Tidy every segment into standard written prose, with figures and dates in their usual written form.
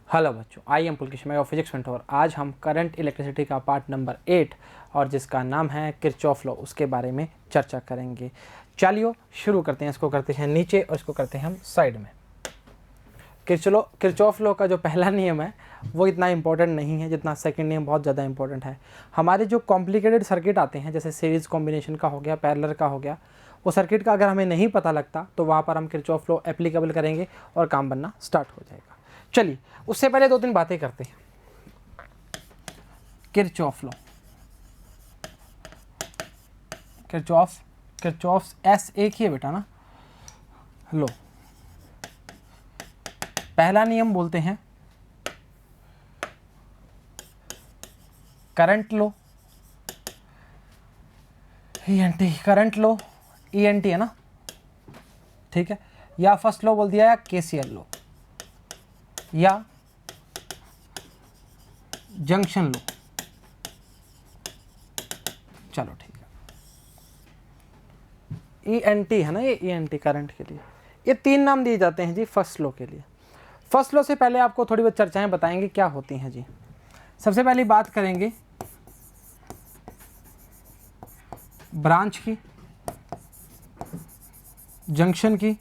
Hello बच्चों, I am पुलकिश, मैं physics mentor. आज हम करंट इलेक्ट्रिसिटी का पार्ट नंबर 8 और जिसका नाम है किरचॉफ लॉ, उसके बारे में चर्चा करेंगे। चलिए शुरू करते हैं। इसको करते हैं नीचे और इसको करते हैं हम साइड में। किरचॉफ लॉ का जो पहला नियम है वो इतना इंपॉर्टेंट नहीं है जितना सेकंड नियम बहुत ज़्यादा इंपॉर्टेंट है। हमारे जो कॉम्प्लिकेटेड सर्किट आते हैं, जैसे सीरीज़ कॉम्बिनेशन का हो गया, पैरेलल का हो गया, वो सर्किट का अगर हमें नहीं पता लगता तो वहाँ पर हम किरचॉफ लॉ एप्लीकेबल करेंगे और काम बनना स्टार्ट हो जाएगा। चलिए उससे पहले दो तीन बातें करते हैं। किरचॉफ लॉ, किरचॉफ एस एक ही है बेटा ना। लो, पहला नियम बोलते हैं करंट लो, ईएनटी, करंट लो ईएनटी है ना, ठीक है। या फर्स्ट लॉ बोल दिया या केसीएल लो या जंक्शन लो। चलो ठीक है, ईएनटी है ना, ये ईएनटी करंट के लिए। ये तीन नाम दिए जाते हैं जी फर्स्ट लॉ के लिए। फर्स्ट लॉ से पहले आपको थोड़ी बहुत चर्चाएं बताएंगे क्या होती हैं जी। सबसे पहली बात करेंगे ब्रांच की, जंक्शन की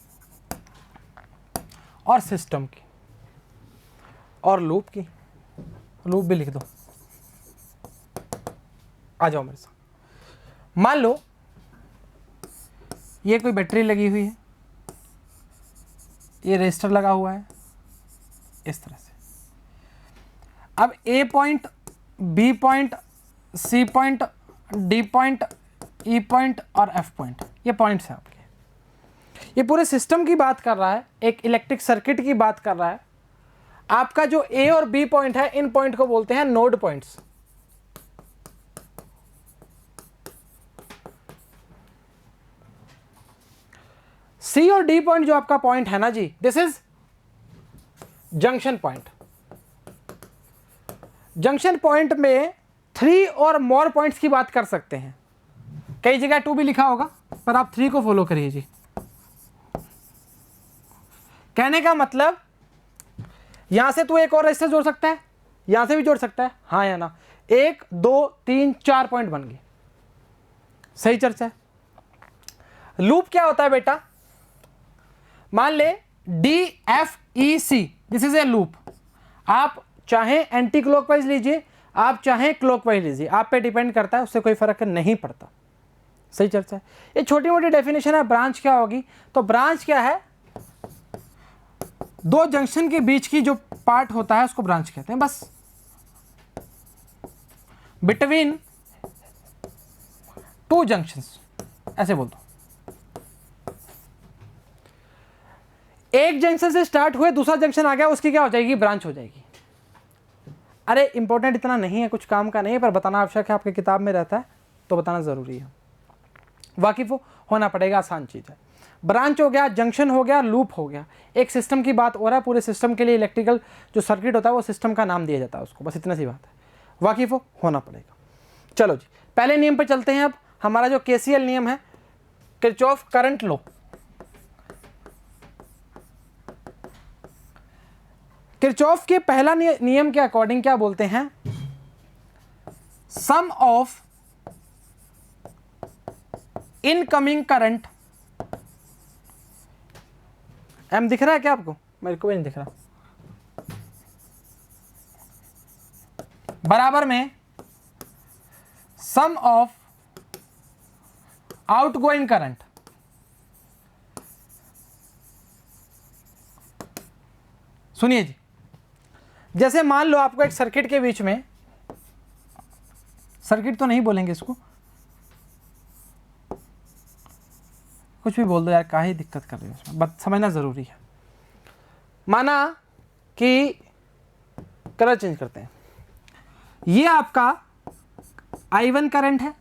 और सिस्टम की और लूप की। लूप भी लिख दो, आ जाओ मेरे साथ। मान लो ये कोई बैटरी लगी हुई है, ये रेजिस्टर लगा हुआ है इस तरह से। अब A point, B point, C point, D point, E point और एफ पॉइंट, ये पॉइंट्स हैं आपके। ये पूरे सिस्टम की बात कर रहा है, एक इलेक्ट्रिक सर्किट की बात कर रहा है। आपका जो ए और बी पॉइंट है, इन पॉइंट को बोलते हैं नोड पॉइंट्स। सी और डी पॉइंट जो आपका पॉइंट है ना जी, this is junction point. Junction point में 3 और मोर पॉइंट्स की बात कर सकते हैं। कई जगह 2 भी लिखा होगा पर आप 3 को फॉलो करिए जी। कहने का मतलब यहां से तू एक और रेजिस्टर जोड़ सकता है, यहां से भी जोड़ सकता है, हाँ या ना। 1 2 3 4 पॉइंट बन गए। सही चर्चा है। लूप क्या होता है बेटा? मान ले D F E C, this is a loop. आप चाहे एंटी क्लॉकवाइज लीजिए, आप चाहे क्लॉकवाइज लीजिए, आप पे डिपेंड करता है, उससे कोई फर्क नहीं पड़ता। सही चर्चा है। ये छोटी मोटी डेफिनेशन है। ब्रांच क्या होगी? तो ब्रांच क्या है? दो जंक्शन के बीच की जो पार्ट होता है उसको ब्रांच कहते हैं, बस। बिटवीन टू जंक्शंस, ऐसे बोल दो। एक जंक्शन से स्टार्ट हुए, दूसरा जंक्शन आ गया, उसकी क्या हो जाएगी? ब्रांच हो जाएगी। अरे इंपॉर्टेंट इतना नहीं है, कुछ काम का नहीं है, पर बताना आवश्यक है, आपके किताब में रहता है तो बताना जरूरी है। वाकिफ होना पड़ेगा, आसान चीज है। ब्रांच हो गया, जंक्शन हो गया, लूप हो गया। एक सिस्टम की बात हो रहा है, पूरे सिस्टम के लिए इलेक्ट्रिकल जो सर्किट होता है वो सिस्टम का नाम दिया जाता है उसको, बस इतना सी बात है। वाकिफ होना पड़ेगा। चलो जी, पहले नियम पे चलते हैं। अब हमारा जो केसीएल नियम है, किरचॉफ करंट लॉ। किरचॉफ के पहला नियम के अकॉर्डिंग क्या बोलते हैं? सम ऑफ इनकमिंग करंट, एम दिख रहा है क्या आपको? मेरे को भी नहीं दिख रहा। बराबर में सम ऑफ आउटगोइंग करंट। सुनिए जी, जैसे मान लो आपको एक सर्किट के बीच में, सर्किट तो नहीं बोलेंगे इसको, कुछ भी बोल दो यार, काहे दिक्कत कर रहे हो इसमें, बस समझना जरूरी है। माना कि कलर चेंज करते हैं, ये आपका I1 करंट है,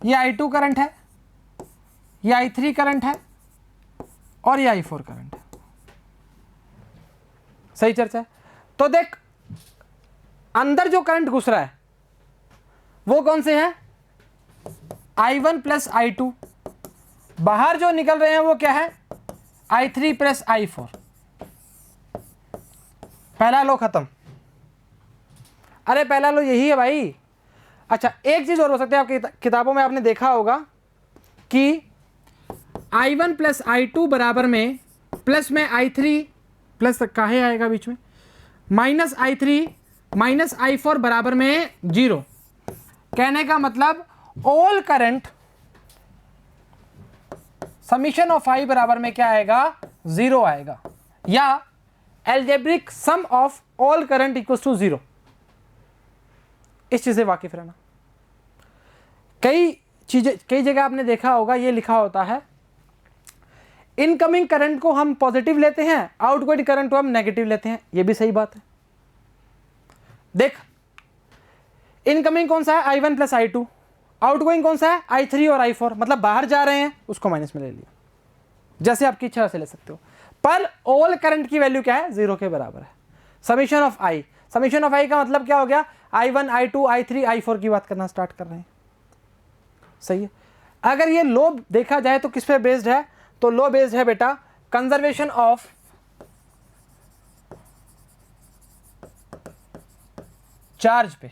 ये I2 करंट है, ये I3 करंट है और ये I4 करंट है। सही चर्चा है। तो देख, अंदर जो करंट घुस रहा है वो कौन से है? I1 plus I2। बाहर जो निकल रहे हैं वो क्या है? I3 plus I4। पहला लो खत्म। अरे पहला लो यही है भाई। अच्छा एक चीज और हो सकती है, आपकी किताबों में आपने देखा होगा कि I1 प्लस I2 बराबर में प्लस में I3 प्लस काहे आएगा बीच में, माइनस I3 माइनस I4 बराबर में 0। कहने का मतलब all current summation of I बराबर में क्या आएगा, 0 आएगा, या algebraic sum of all current equals to 0। इस चीज से वाकिफ रहना। कई जगह आपने देखा होगा ये लिखा होता है इनकमिंग करंट को हम पॉजिटिव लेते हैं, आउटगोइंग करंट को हम नेगेटिव लेते हैं। ये भी सही बात है। देख इनकमिंग कौन सा है, I1 प्लस I2, आउटगोइंग कौन सा है, I3 और I4, मतलब बाहर जा रहे हैं उसको माइनस में ले लिया, जैसे आपकी इच्छा से ले सकते हो। पर ऑल करंट की वैल्यू क्या है, 0 के बराबर है। Summation of I, summation of I का मतलब क्या हो गया, I1 I2 I3 I4 की बात करना स्टार्ट कर रहे हैं। सही है। अगर ये लो देखा जाए तो किस पे बेस्ड है, तो लो बेस्ड है बेटा कंजर्वेशन ऑफ चार्ज पे।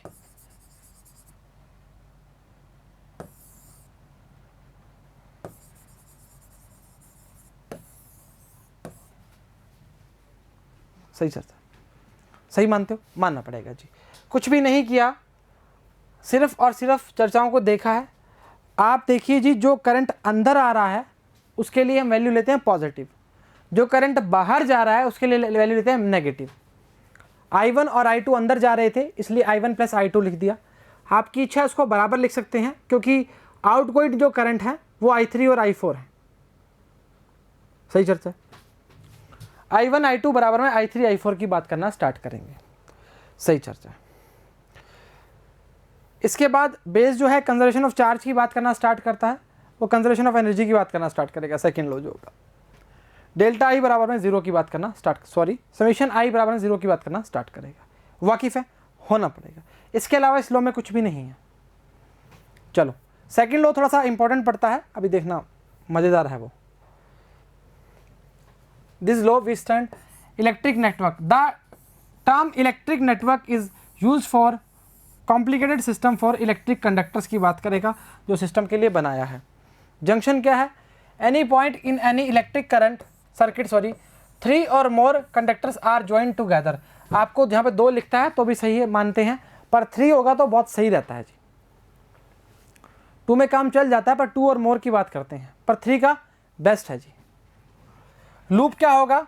सही चर्चा, सही मानते हो, मानना पड़ेगा जी। कुछ भी नहीं किया, सिर्फ और सिर्फ चर्चाओं को देखा है। आप देखिए जी, जो करंट अंदर आ रहा है उसके लिए हम वैल्यू लेते हैं पॉजिटिव, जो करंट बाहर जा रहा है उसके लिए वैल्यू लेते हैं नेगेटिव। I1 और I2 अंदर जा रहे थे इसलिए I1 प्लस I2 लिख दिया। आपकी इच्छा उसको बराबर लिख सकते हैं क्योंकि आउटगोइंग जो करंट है वो I3 और I4 है। सही चर्चा है। I1 I2 बराबर में I3 I4 की बात करना स्टार्ट करेंगे। सही चर्चा है। इसके बाद बेस जो है कंजर्वेशन ऑफ चार्ज की बात करना स्टार्ट करता है, वो कंजर्वेशन ऑफ एनर्जी की बात करना स्टार्ट करेगा। सेकंड लो जो होगा डेल्टा I बराबर में 0 की बात करना समीशन I बराबर में 0 की बात करना स्टार्ट करेगा। वाकिफ है, होना पड़ेगा। इसके अलावा इस लो में कुछ भी नहीं है। चलो सेकंड लो थोड़ा सा इंपॉर्टेंट पड़ता है, अभी देखना मजेदार है वो। This law we stand electric network. The term electric network is use for complicated system for electric conductors की बात करेगा जो सिस्टम के लिए बनाया है। जंक्शन क्या है, any point in any electric current circuit 3 और मोर कंडक्टर्स आर ज्वाइंट टुगेदर। आपको यहाँ पे 2 लिखता है तो भी सही है, मानते हैं, पर 3 होगा तो बहुत सही रहता है जी। 2 में काम चल जाता है पर 2 और मोर की बात करते हैं, पर 3 का बेस्ट है जी। लूप क्या होगा,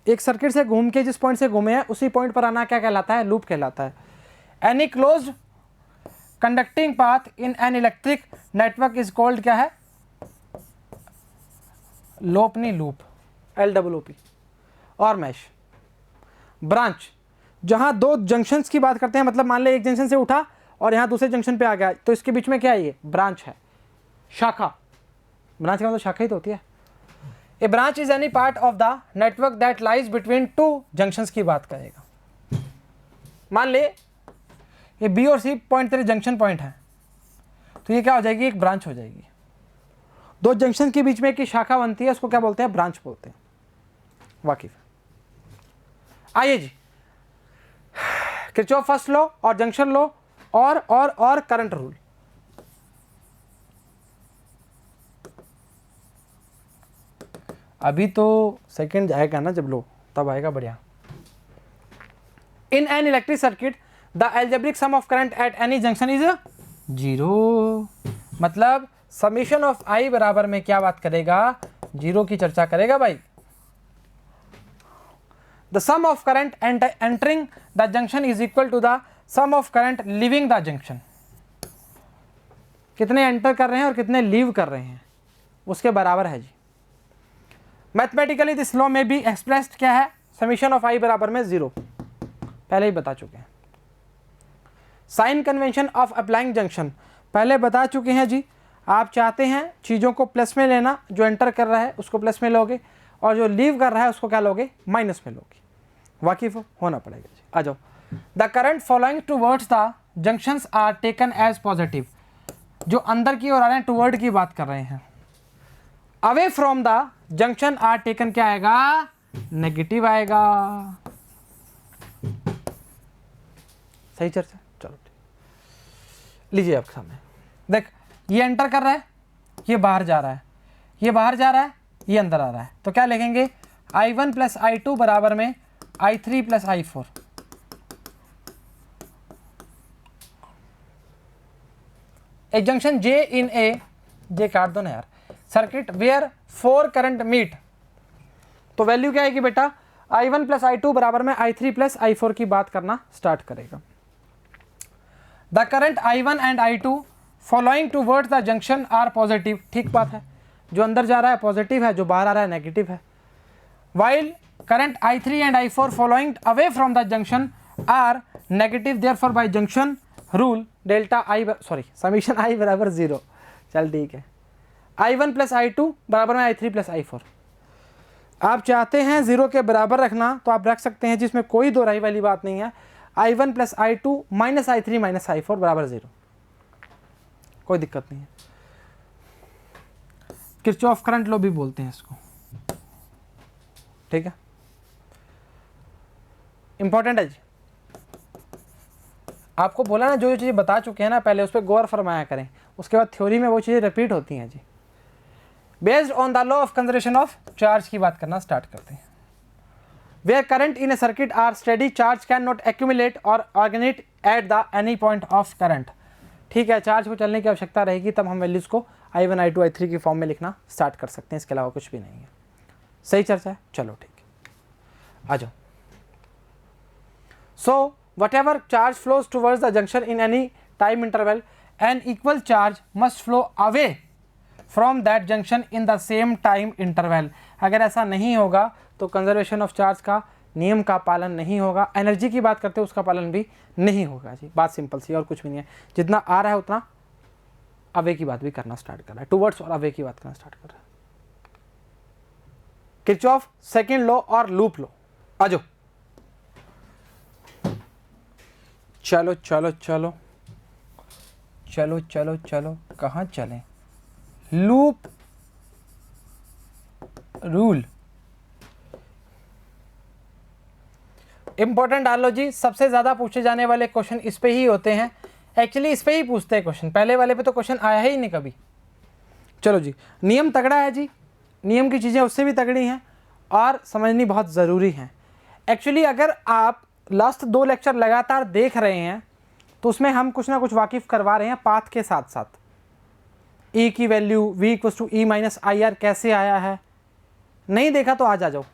एक सर्किट से घूम के जिस पॉइंट से घूमे हैं उसी पॉइंट पर आना क्या कहलाता है, लूप कहलाता है। Any closed conducting path in an electric network is called क्या है, लोप नहीं लूप, LOOP। और मैश ब्रांच, जहां 2 जंक्शंस की बात करते हैं, मतलब मान ले एक जंक्शन से उठा और यहां दूसरे जंक्शन पे आ गया तो इसके बीच में क्या है, ये ब्रांच है, शाखा। ब्रांच का मतलब शाखा ही तो होती है। A branch is any part of the network that lies between 2 junctions की बात करेगा। मान ले ये B और C पॉइंट तेरे जंक्शन पॉइंट है तो ये क्या हो जाएगी, एक ब्रांच हो जाएगी। 2 जंक्शन के बीच में एक शाखा बनती है, उसको क्या बोलते हैं, ब्रांच बोलते हैं। वाकिफ। आइए जी, किरचॉफ फर्स्ट लॉ और जंक्शन लॉ और करंट रूल। अभी तो सेकंड जाएगा ना, जब लो तब आएगा बढ़िया। In an electric circuit the algebraic sum of current at any junction is 0। मतलब समीशन ऑफ I बराबर में क्या बात करेगा, 0 की चर्चा करेगा भाई। The sum of current entering the junction is equal to the sum of current leaving the junction. कितने एंटर कर रहे हैं और कितने लीव कर रहे हैं उसके बराबर है जी। मैथमेटिकली दिस लॉ में भी एक्सप्रेस्ड क्या है, समीशन ऑफ I बराबर में 0, पहले ही बता चुके हैं। Sign convention of applying junction पहले बता चुके हैं जी। आप चाहते हैं चीज़ों को प्लस में लेना, जो एंटर कर रहा है उसको प्लस में लोगे और जो लीव कर रहा है उसको क्या लोगे, माइनस में लोगे। वाकिफ होना पड़ेगा जी। आ जाओ। The current following towards the junctions are taken as positive. जो अंदर की ओर आ रहे हैं, टूवर्ड की बात कर रहे हैं। Away from the junction are taken क्या आएगा, नेगेटिव आएगा। सही चर्चा, चलो ठीक। लीजिए आपके सामने देख, ये एंटर कर रहा है, ये बाहर जा रहा है, ये बाहर जा रहा है, ये अंदर आ रहा है, तो क्या लिखेंगे I1 प्लस I2 बराबर में I3 प्लस I4। ए जंक्शन J इन ए, जे काट दो ना यार, सर्किट वेयर 4 करंट मीट, तो वैल्यू क्या आएगी बेटा I1 प्लस I2 बराबर में I3 प्लस I4 की बात करना स्टार्ट करेगा। The current I1 and I2 following towards the junction are positive, ठीक बात है, जो अंदर जा रहा है पॉजिटिव है, जो बाहर आ रहा है नेगेटिव है। While current I3 and I4 following away from the junction are negative, therefore by junction rule delta I summation I बराबर 0। चल ठीक है, I1 प्लस I2 बराबर में I3 प्लस I4। आप चाहते हैं 0 के बराबर रखना तो आप रख सकते हैं, जिसमें कोई दो राय वाली बात नहीं है। I1 plus I2 minus I3 minus I4 बराबर 0, कोई दिक्कत नहीं है। किरचॉफ करंट लॉ भी बोलते हैं इसको, ठीक है, इंपॉर्टेंट है जी। आपको बोला ना, जो जो चीज़ें बता चुके हैं ना पहले, उस पर गौर फरमाया करें, उसके बाद थ्योरी में वो चीज़ें रिपीट होती हैं जी। Based on the law of conservation of charge की बात करना स्टार्ट करते हैं। Where current in a circuit are steady, charge can not accumulate और originate at the any point of current, ठीक है, चार्ज को चलने की आवश्यकता रहेगी तब हम वैल्यूज़ को I1 I2 I3 की फॉर्म में लिखना स्टार्ट कर सकते हैं, इसके अलावा कुछ भी नहीं है। सही चर्चा है, चलो ठीक है, आ जाओ। So whatever charge flows towards the junction in any time interval, an equal charge must flow away from that junction in the same time interval. अगर ऐसा नहीं होगा तो कंजर्वेशन ऑफ चार्ज का नियम का पालन नहीं होगा, एनर्जी की बात करते हैं उसका पालन भी नहीं होगा जी। बात सिंपल सी और कुछ भी नहीं है, जितना आ रहा है उतना अवे की बात भी करना स्टार्ट कर रहा है, टुवर्ड्स और अवे की बात करना स्टार्ट कर रहा है। किरचॉफ सेकंड लॉ और लूप लॉ, आ जाओ। चलो चलो चलो चलो चलो चलो, कहाँ चलें, लूप रूल इंपॉर्टेंट डाल लो जी। सबसे ज़्यादा पूछे जाने वाले क्वेश्चन इस पे ही होते हैं, एक्चुअली इस पे ही पूछते हैं क्वेश्चन, पहले वाले पे तो क्वेश्चन आया ही नहीं कभी। चलो जी, नियम तगड़ा है जी, नियम की चीज़ें उससे भी तगड़ी हैं और समझनी बहुत ज़रूरी हैं। एक्चुअली अगर आप लास्ट 2 लेक्चर लगातार देख रहे हैं तो उसमें हम कुछ ना कुछ वाकिफ़ करवा रहे हैं पाथ के साथ साथ। E की value V equals to E minus IR कैसे आया है, नहीं देखा तो आज आ जाओ,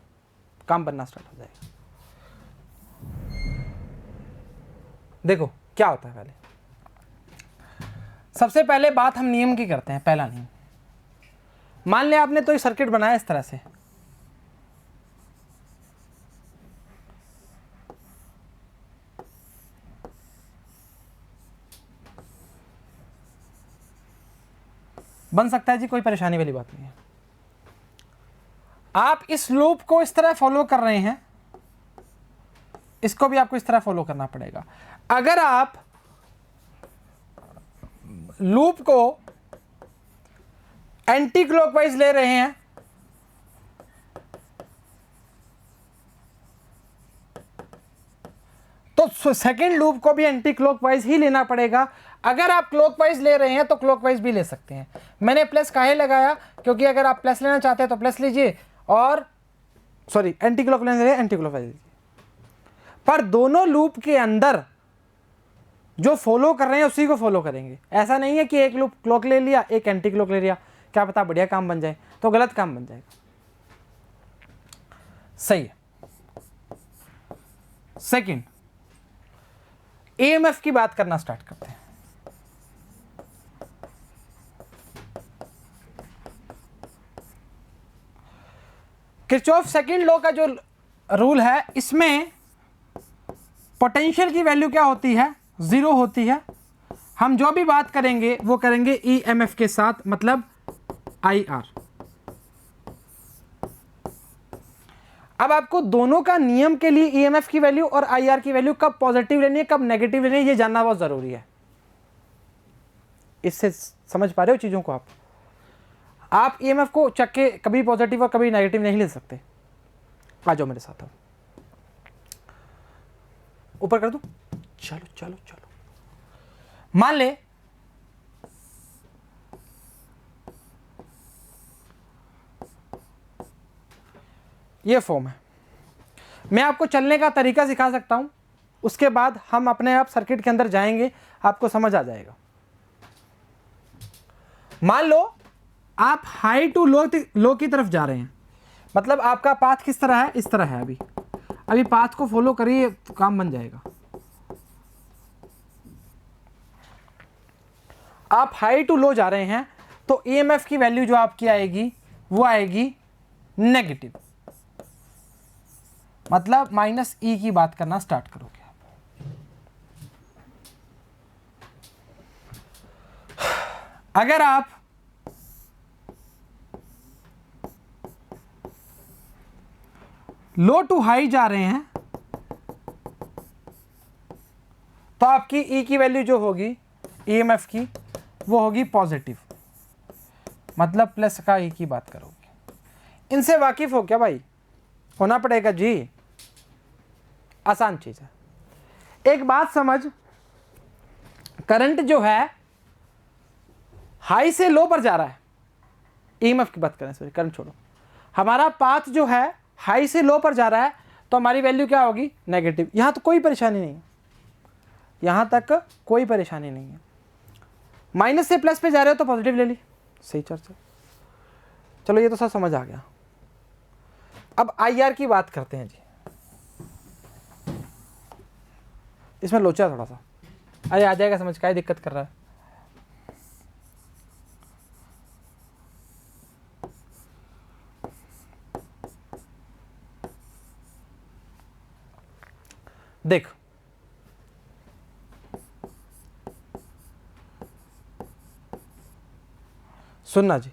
काम बनना स्टार्ट हो जाएगा। देखो क्या होता है, पहले सबसे पहले बात हम नियम की करते हैं। पहला नियम, मान लिया आपने तो एक सर्किट बनाया इस तरह से, बन सकता है जी, कोई परेशानी वाली बात नहीं है। आप इस लूप को इस तरह फॉलो कर रहे हैं, इसको भी आपको इस तरह फॉलो करना पड़ेगा। अगर आप लूप को एंटी क्लॉकवाइज ले रहे हैं तो सेकेंड लूप को भी एंटी क्लॉकवाइज ही लेना पड़ेगा। अगर आप क्लॉकवाइज ले रहे हैं तो क्लॉकवाइज भी ले सकते हैं। मैंने प्लस काहे लगाया, क्योंकि अगर आप प्लस लेना चाहते हैं तो प्लस लीजिए, और सॉरी एंटी क्लॉकवाइज लीजिए, एंटी क्लॉकवाइज लीजिए। पर दोनों लूप के अंदर जो फॉलो कर रहे हैं उसी को फॉलो करेंगे। ऐसा नहीं है कि एक लूप क्लॉक ले लिया, एक एंटी क्लॉक ले लिया, क्या पता बढ़िया काम बन जाए, तो गलत काम बन जाएगा। सही है। सेकंड, EMF की बात करना स्टार्ट करते हैं। किरचॉफ सेकंड लॉ का जो रूल है, इसमें पोटेंशियल की वैल्यू क्या होती है, 0 होती है। हम जो भी बात करेंगे वो करेंगे EMF के साथ, मतलब IR। अब आपको दोनों का नियम के लिए EMF की वैल्यू और IR की वैल्यू कब पॉजिटिव लेनी है कब नेगेटिव लेनी है ये जानना बहुत जरूरी है। इससे समझ पा रहे हो चीजों को आप EMF को चक के कभी पॉजिटिव और कभी नेगेटिव नहीं ले सकते। आ जाओ मेरे साथ, ऊपर कर दूं, चलो चलो चलो, मान ले ये फॉर्म है, मैं आपको चलने का तरीका सिखा सकता हूं, उसके बाद हम अपने आप सर्किट के अंदर जाएंगे, आपको समझ आ जाएगा। मान लो आप हाई टू लो की तरफ जा रहे हैं, मतलब आपका पाथ किस तरह है, इस तरह है। अभी पाथ को फॉलो करिए तो काम बन जाएगा। आप हाई टू लो जा रहे हैं तो ईएमएफ की वैल्यू जो आपकी आएगी वो आएगी नेगेटिव, मतलब माइनस ई की बात करना स्टार्ट करोगे आप। अगर आप लो टू हाई जा रहे हैं तो आपकी ई की वैल्यू जो होगी ईएमएफ की वो होगी पॉजिटिव, मतलब प्लस का ई की बात करोगे। इनसे वाकिफ हो क्या भाई? होना पड़ेगा जी, आसान चीज है। एक बात समझ, करंट जो है हाई से लो पर जा रहा है, ईएमएफ की बात करें, सॉरी करंट छोड़ो, हमारा पाथ जो है हाई से लो पर जा रहा है तो हमारी वैल्यू क्या होगी? नेगेटिव। यहां तो कोई परेशानी नहीं है, यहां तक कोई परेशानी नहीं है। माइनस से प्लस पे जा रहे हो तो पॉजिटिव ले ली, सही चर्चा। चलो ये तो सब समझ आ गया। अब आईआर की बात करते हैं जी, इसमें लोचा थोड़ा सा, अरे आ जाएगा समझ, क्या दिक्कत कर रहा है। देख सुनना जी,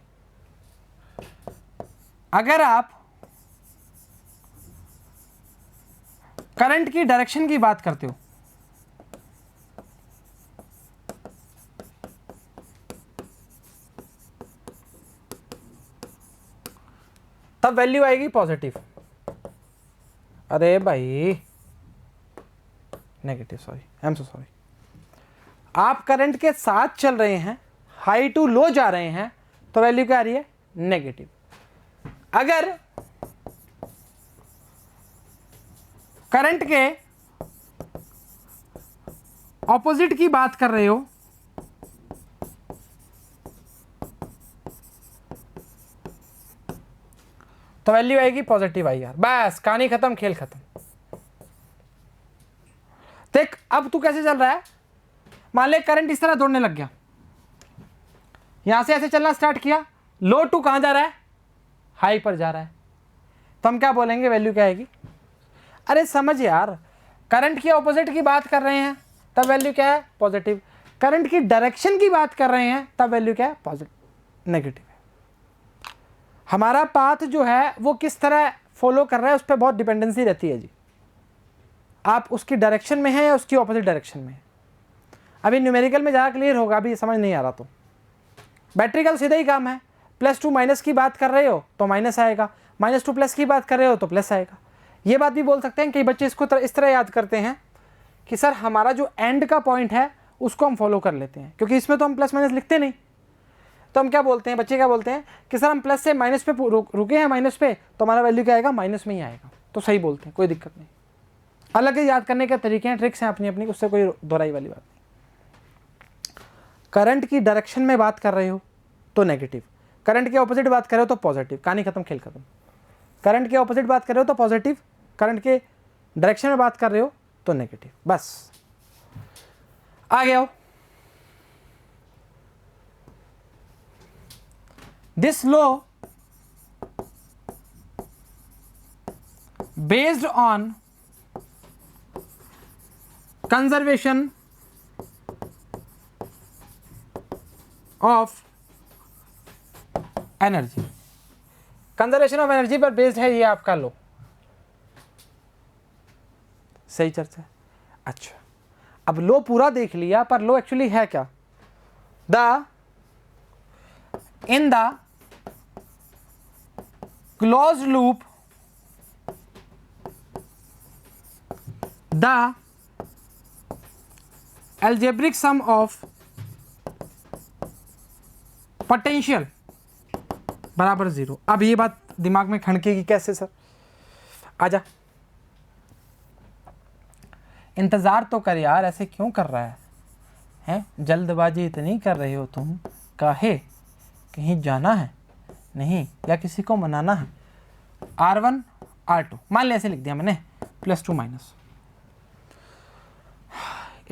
अगर आप करंट की डायरेक्शन की बात करते हो तब वैल्यू आएगी पॉजिटिव। अरे भाई negative, sorry, I am so sorry. आप करंट के साथ चल रहे हैं, हाई टू लो जा रहे हैं तो वैल्यू क्या आ रही है? नेगेटिव। अगर करंट के ऑपोजिट की बात कर रहे हो तो वैल्यू आएगी पॉजिटिव आई यार, बस कहानी खत्म, खेल खत्म। देख अब तू कैसे चल रहा है, मान ले करंट इस तरह दौड़ने लग गया, यहां से ऐसे चलना स्टार्ट किया, लो टू कहां जा रहा है? हाई पर जा रहा है, तो हम क्या बोलेंगे? वैल्यू क्या आएगी? अरे समझ यार, करंट की ऑपोजिट की बात कर रहे हैं तब वैल्यू क्या है? पॉजिटिव। करंट की डायरेक्शन की बात कर रहे हैं तब वैल्यू क्या है? पॉजिटिव, नेगेटिव है। हमारा पाथ जो है वो किस तरह फॉलो कर रहा है उस पर बहुत डिपेंडेंसी रहती है जी, आप उसकी डायरेक्शन में हैं या उसकी ऑपोजिट डायरेक्शन में है। अभी न्यूमेरिकल में ज़्यादा क्लियर होगा, अभी समझ नहीं आ रहा तो बैटरी का तो सीधा ही काम है, प्लस टू माइनस की बात कर रहे हो तो माइनस आएगा, माइनस टू प्लस की बात कर रहे हो तो प्लस आएगा। ये बात भी बोल सकते हैं, कई बच्चे इसको इस तरह याद करते हैं कि सर हमारा जो एंड का पॉइंट है उसको हम फॉलो कर लेते हैं, क्योंकि इसमें तो हम प्लस माइनस लिखते नहीं, तो हम क्या बोलते हैं, बच्चे क्या बोलते हैं कि सर हम प्लस से माइनस पे रुके हैं, माइनस पे, तो हमारा वैल्यू क्या आएगा? माइनस में ही आएगा। तो सही बोलते हैं, कोई दिक्कत नहीं। अलग ही याद करने के तरीके हैं, ट्रिक्स हैं अपनी अपनी, उससे कोई दोहराई वाली बात नहीं। करंट की डायरेक्शन में बात कर रहे हो तो नेगेटिव, करंट के ऑपोजिट बात कर रहे हो तो पॉजिटिव, कहानी खत्म, खेल खत्म। करंट के ऑपोजिट बात कर रहे हो तो पॉजिटिव, करंट के डायरेक्शन में बात कर रहे हो तो नेगेटिव, बस आगे आओ। This law based on conservation of energy, conservation of energy पर बेस्ड है ये आपका लो, सही चर्चा है। अच्छा अब लो पूरा देख लिया, पर लो एक्चुअली है क्या? In the close loop the algebraic sum of potential बराबर 0। अब ये बात दिमाग में खड़केगी कैसे सर? आजा, इंतजार तो कर यार, ऐसे क्यों कर रहा है? हैं, जल्दबाजी इतनी कर रहे हो तुम, काहे? कहीं जाना है? नहीं, या किसी को मनाना है? R1 R2 मान ले, ऐसे लिख दिया मैंने, +2 माइनस।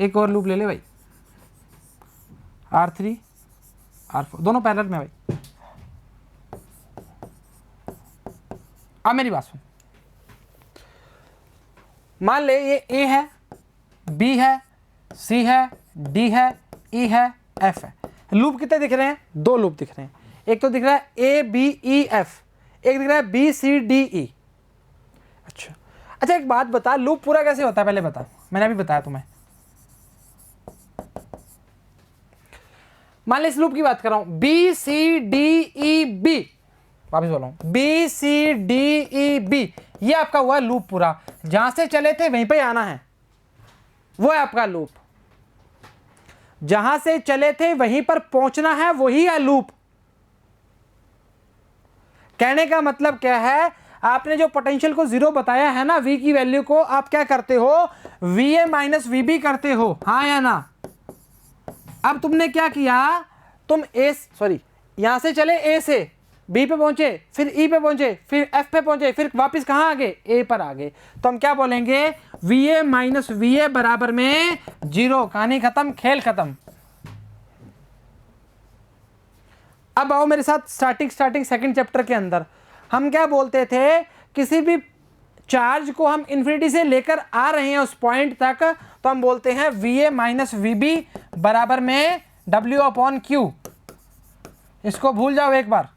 एक और लूप ले ले भाई, R3 R4 दोनों पैरेलल में भाई। अब मेरी बात सुन, मान ले ये A है, B है, C है, D है, E है, F है। लूप कितने दिख रहे हैं? 2 लूप दिख रहे हैं। एक तो दिख रहा है A B E F, एक दिख रहा है B C D E। अच्छा एक बात बता, लूप पूरा कैसे होता है पहले बता, मैंने अभी बताया तुम्हें। मान ली इस लूप की बात कर रहा हूं, B C D E B, वापिस बोल रहा हूं, B C D E B, ये आपका हुआ लूप पूरा। जहां से चले थे वहीं पे आना है, वो है आपका लूप। जहां से चले थे वहीं पर पहुंचना है, वही है लूप। कहने का मतलब क्या है, आपने जो पोटेंशियल को 0 बताया है ना, V की वैल्यू को आप क्या करते हो, VA माइनस VB करते हो, हाँ या ना? अब तुमने क्या किया, तुम यहां से चले A से B पे पहुंचे, फिर E पे पहुंचे, फिर F पे पहुंचे, फिर वापस कहां आ गए, A पर आ गए। तो हम क्या बोलेंगे, VA माइनस VA बराबर में 0। कहानी खत्म, खेल खत्म। अब आओ मेरे साथ स्टार्टिंग सेकंड चैप्टर के अंदर हम क्या बोलते थे, किसी भी चार्ज को हम इन्फिनिटी से लेकर आ रहे हैं उस पॉइंट तक, तो हम बोलते हैं VA माइनस VB बराबर में W/Q। इसको भूल जाओ एक बार,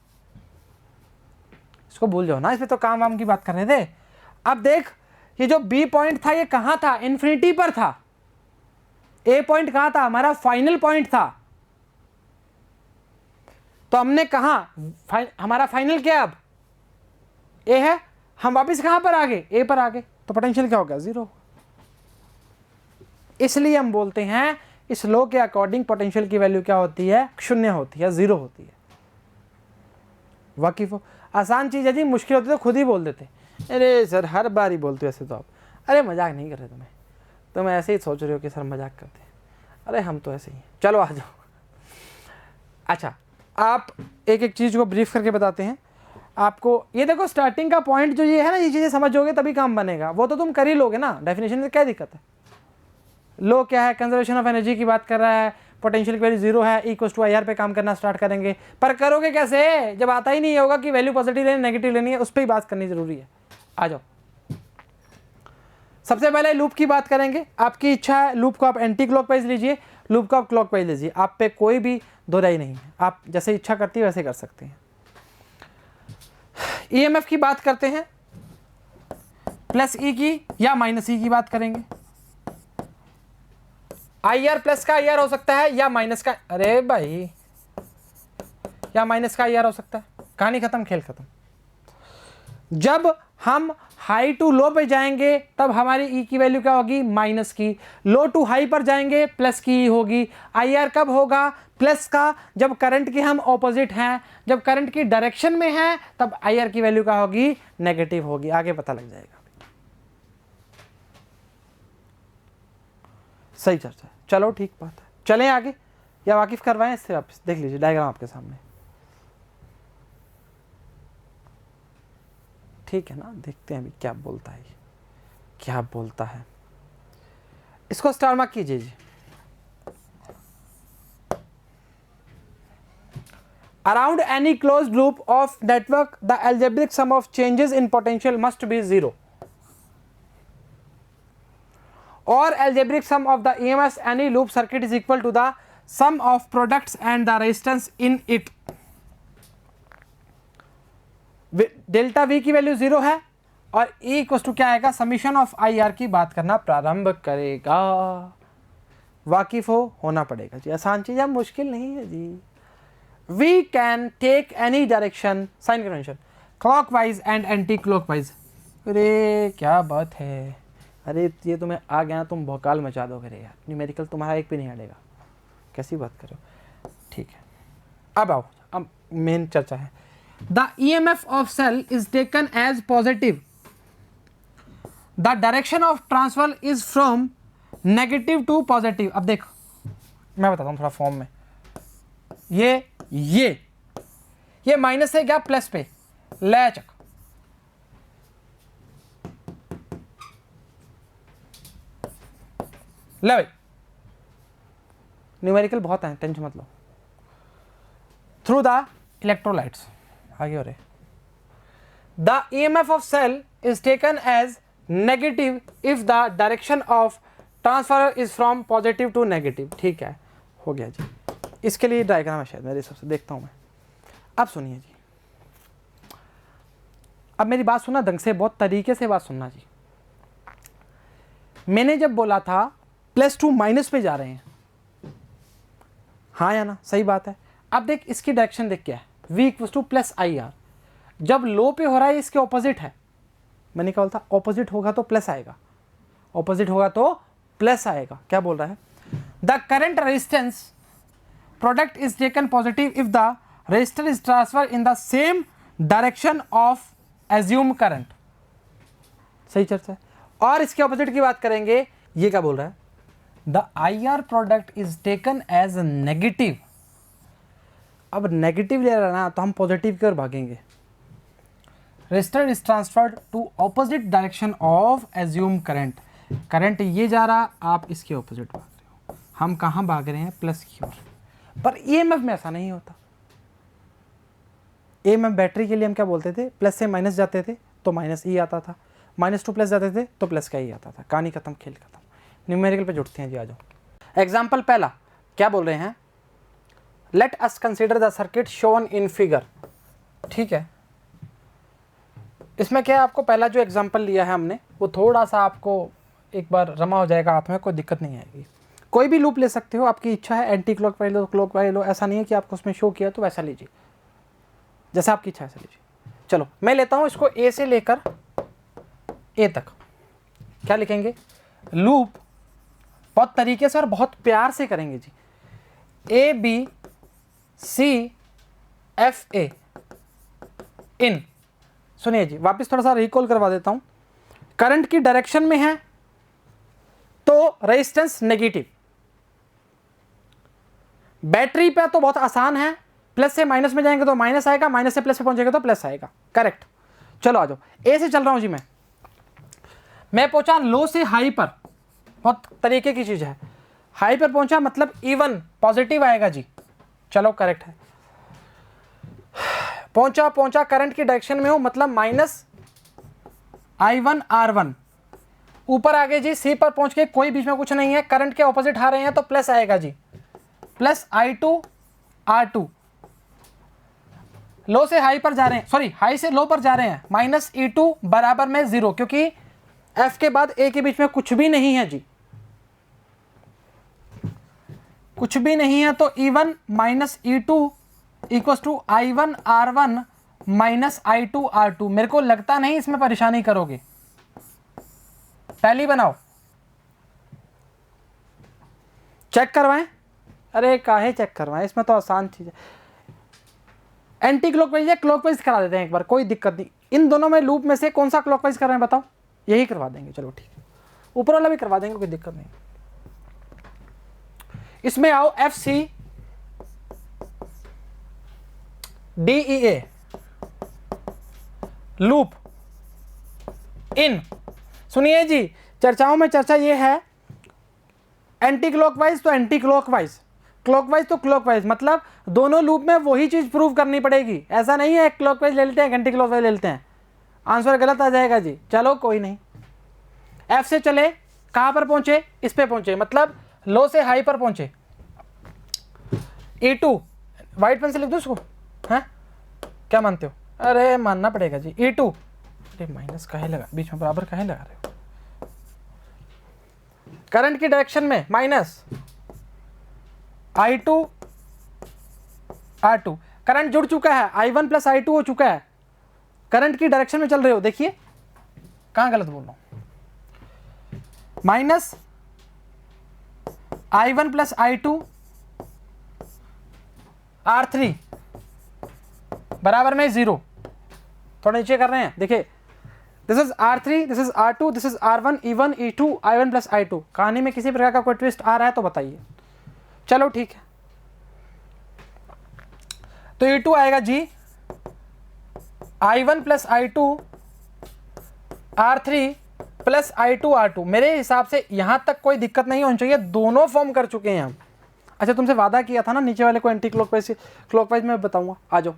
इसको भूल जाओ ना, इसमें तो काम वाम की बात कर रहे थे। अब देख, ये जो B पॉइंट था ये कहां था, इन्फिनिटी पर था। A पॉइंट कहां था, हमारा फाइनल पॉइंट था। तो हमने कहा हमारा फाइनल क्या अब A है, हम वापस कहां पर आ गए, A पर आ गए, तो पोटेंशियल क्या हो गया, 0। इसलिए हम बोलते हैं इस लॉ के अकॉर्डिंग पोटेंशियल की वैल्यू क्या होती है, 0 होती है, 0 होती है। वाकिफ हो, आसान चीज है जी, मुश्किल होती तो खुद ही बोल देते। अरे सर हर बार ही बोलते हो ऐसे तो आप, अरे मजाक नहीं कर रहे तुम ऐसे ही सोच रहे हो कि सर मजाक करते हैं, अरे हम तो ऐसे ही हैं, चलो आ जाओ। अच्छा, आप एक एक चीज़ को ब्रीफ करके बताते हैं आपको। ये देखो स्टार्टिंग का पॉइंट जो ये है ना, ये चीज़ें समझोगे तभी काम बनेगा, वो तो तुम कर ही लोगे ना, डेफिनेशन में क्या दिक्कत है। लो क्या है, कंजर्वेशन ऑफ एनर्जी की बात कर रहा है, पोटेंशियल की वैल्यू 0 है, E=IR पे काम करना स्टार्ट करेंगे। पर करोगे कैसे, जब आता ही नहीं होगा कि वैल्यू पॉजिटिव लेनी नेगेटिव लेनी है, उस पर ही बात करनी जरूरी है। आ जाओ, सबसे पहले लूप की बात करेंगे। आपकी इच्छा है लूप को आप एंटी क्लॉकवाइज लीजिए, लूप को आप क्लॉकवाइज लीजिए, आप पे कोई भी दो राय नहीं है, आप जैसे इच्छा करती है वैसे कर सकते हैं। EMF की बात करते हैं, +E की या -E की बात करेंगे। IR प्लस का IR हो सकता है या माइनस का, अरे भाई या माइनस का IR हो सकता है। कहानी खत्म, खेल खत्म। जब हम हाई टू लो पे जाएंगे तब हमारी E की वैल्यू क्या होगी, माइनस की। लो टू हाई पर जाएंगे प्लस की E होगी। IR कब होगा, प्लस का, जब करंट की हम ऑपोजिट हैं, जब करंट की डायरेक्शन में हैं तब IR की वैल्यू क्या होगी, नेगेटिव होगी। आगे पता लग जाएगा। सही चर्चा है, चलो ठीक बात है, चलें आगे या वाकिफ करवाएं इससे वापस। देख लीजिए डायग्राम आपके सामने, ठीक है ना, देखते हैं अभी क्या बोलता है, क्या बोलता है। इसको स्टार मार्क कीजिए जी। Around any closed loop of network the algebraic sum of changes in potential must be 0 or algebraic sum of the EMFs any loop circuit is equal to the sum of products and the resistance in it। Delta V की value 0 है और E equal to क्या आएगा, summation of IR की बात करना प्रारंभ करेगा। वाकिफ होना पड़ेगा जी, आसान चीज है, मुश्किल नहीं है जी। We can take any direction, sign convention, clockwise and anti clockwise। अरे क्या बात है, अरे ये तुम्हें आ गया ना, तुम भौकाल मचा दोगे रे यार, न्यूमेरिकल तुम्हारा एक भी नहीं हटेगा, कैसी बात करो। ठीक है, अब आओ, अब मेन चर्चा है। The EMF of cell is taken as positive, the direction of transfer is from negative to positive. अब देखो मैं बताता हूँ थोड़ा फॉर्म में, ये माइनस है क्या प्लस पे, ले चक, ले भाई, न्यूमेरिकल बहुत है, टेंशन मत लो। थ्रू द इलेक्ट्रोलाइट्स, आगे हो रहे, the EMF of cell is taken as negative if the direction of transfer is from positive to negative. ठीक है, हो गया जी। इसके लिए डायग्राम है शायद मेरे हिसाब से, देखता हूं मैं। अब सुनिए जी, अब मेरी बात सुनना ढंग से, बहुत तरीके से बात सुनना जी। मैंने जब बोला था प्लस टू माइनस पे जा रहे हैं, हाँ या ना, सही बात है। अब देख इसकी डायरेक्शन देख क्या है, V equals two plus IR। जब लो पे हो रहा है इसके ऑपोजिट है, मैंने क्या बोला था, ऑपोजिट होगा तो प्लस आएगा, ऑपोजिट होगा तो प्लस आएगा। क्या बोल रहा है, the current resistance product is taken positive if the resistor is transfer in the same direction of assume current. सही चर्चा है। और इसके ऑपोजिट की बात करेंगे, ये क्या बोल रहा है, the IR product is taken as negative. अब नेगेटिव ले रहा ना तो हम पॉजिटिव की ओर भागेंगे। Resistor is transferred to opposite direction of assume current. Current ये जा रहा, आप इसके ऑपोजिट भाग रहे हो, हम कहाँ भाग रहे हैं, प्लस की ओर। पर EMF में ऐसा नहीं होता। EMF बैटरी के लिए हम क्या बोलते थे, प्लस से माइनस जाते थे तो माइनस E आता था, माइनस टू प्लस जाते थे तो प्लस का E आता था। कहानी खत्म, खेल खत्म। न्यूमेरिकल पे जुड़ते हैं जी, आ जाओ। एग्जाम्पल पहला क्या बोल रहे हैं, let us consider the circuit shown in figure. ठीक है, इसमें क्या है, आपको पहला जो एग्जाम्पल लिया है हमने वो थोड़ा सा आपको एक बार रमा हो जाएगा हाथ में, कोई दिक्कत नहीं आएगी। कोई भी लूप ले सकते हो, आपकी इच्छा है, एंटी क्लॉकवाइज लो, क्लॉकवाइज लो, ऐसा नहीं है कि आपको उसमें शो किया तो वैसा लीजिए, जैसा आपकी इच्छा है ऐसा लीजिए। चलो मैं लेता हूँ इसको A से लेकर A तक। क्या लिखेंगे, लूप बहुत तरीके से और बहुत प्यार से करेंगे जी। ABCFA इन, सुनिए जी, वापस थोड़ा सा रिकॉल करवा देता हूं। करंट की डायरेक्शन में है तो रेजिस्टेंस नेगेटिव, बैटरी पे तो बहुत आसान है, प्लस से माइनस में जाएंगे तो माइनस आएगा, माइनस से प्लस पे पहुंचेंगे तो प्लस आएगा। करेक्ट। चलो आ जाओ, A से चल रहा हूं जी। मैं पहुंचा लो से हाई पर, बहुत तरीके की चीज है। हाई पर पहुंचा मतलब इवन पॉजिटिव आएगा जी। चलो करेक्ट है। पहुंचा करंट की डायरेक्शन में हो मतलब माइनस I1 R1। ऊपर आगे जी C पर पहुंच के कोई बीच में कुछ नहीं है, करंट के ऑपोजिट आ रहे हैं तो प्लस आएगा जी, प्लस I2 R2। लो से हाई पर जा रहे हैं, सॉरी हाई से लो पर जा रहे हैं, माइनस E2 बराबर में 0, क्योंकि F के बाद A के बीच में कुछ भी नहीं है जी, कुछ भी नहीं है। तो E1 minus E2 equals to I1 R1 minus I2 R2। मेरे को लगता नहीं इसमें परेशानी करोगे, पहली बनाओ, चेक करवाएं। अरे काहे चेक करवाएं, इसमें तो आसान चीज है। एंटी क्लॉकवाइज या क्लॉकवाइज करा देते हैं एक बार, कोई दिक्कत नहीं। इन दोनों में लूप में से कौन सा क्लॉकवाइज कर रहे हैं बताओ, यही करवा देंगे। चलो ठीक है, ऊपर वाला भी करवा देंगे, कोई दिक्कत नहीं। इसमें आओ FC DEA लूप इन। सुनिए जी, चर्चाओं में चर्चा ये है, एंटी क्लॉकवाइज तो एंटी क्लॉकवाइज, क्लॉकवाइज तो क्लॉकवाइज, मतलब दोनों लूप में वही चीज प्रूव करनी पड़ेगी। ऐसा नहीं है क्लॉकवाइज ले लेते हैं एंटी क्लॉकवाइज ले लेते हैं, आंसर गलत आ जाएगा जी। चलो कोई नहीं। F से चले, कहां पर पहुंचे, इस पे पहुंचे, मतलब लो से हाई पर पहुंचे। E2 व्हाइट पेन से लिख दो इसको, हैं क्या मानते हो, अरे मानना पड़ेगा जी। E2, अरे माइनस काहे लगा बीच में, बराबर काहे लगा रहे हो, करंट की डायरेक्शन में माइनस I2 R2। करंट जुड़ चुका है, I1 प्लस I2 हो चुका है, करंट की डायरेक्शन में चल रहे हो। देखिए कहां गलत बोल रहा हूं, minus I1 plus I2 R3 बराबर में 0। थोड़ा नीचे कर रहे हैं, देखिए this is R3, this is R2, this is R1, E1, E2, I1 plus I2। कहानी में किसी प्रकार का कोई ट्विस्ट आ रहा है तो बताइए। चलो ठीक है, तो E2 आएगा जी I1 plus I2 R3 plus I2 R2। मेरे हिसाब से यहां तक कोई दिक्कत नहीं होनी चाहिए, दोनों फॉर्म कर चुके हैं हम। अच्छा तुमसे वादा किया था ना नीचे वाले को एंटी क्लॉकवाइज में बताऊंगा। आ जाओ,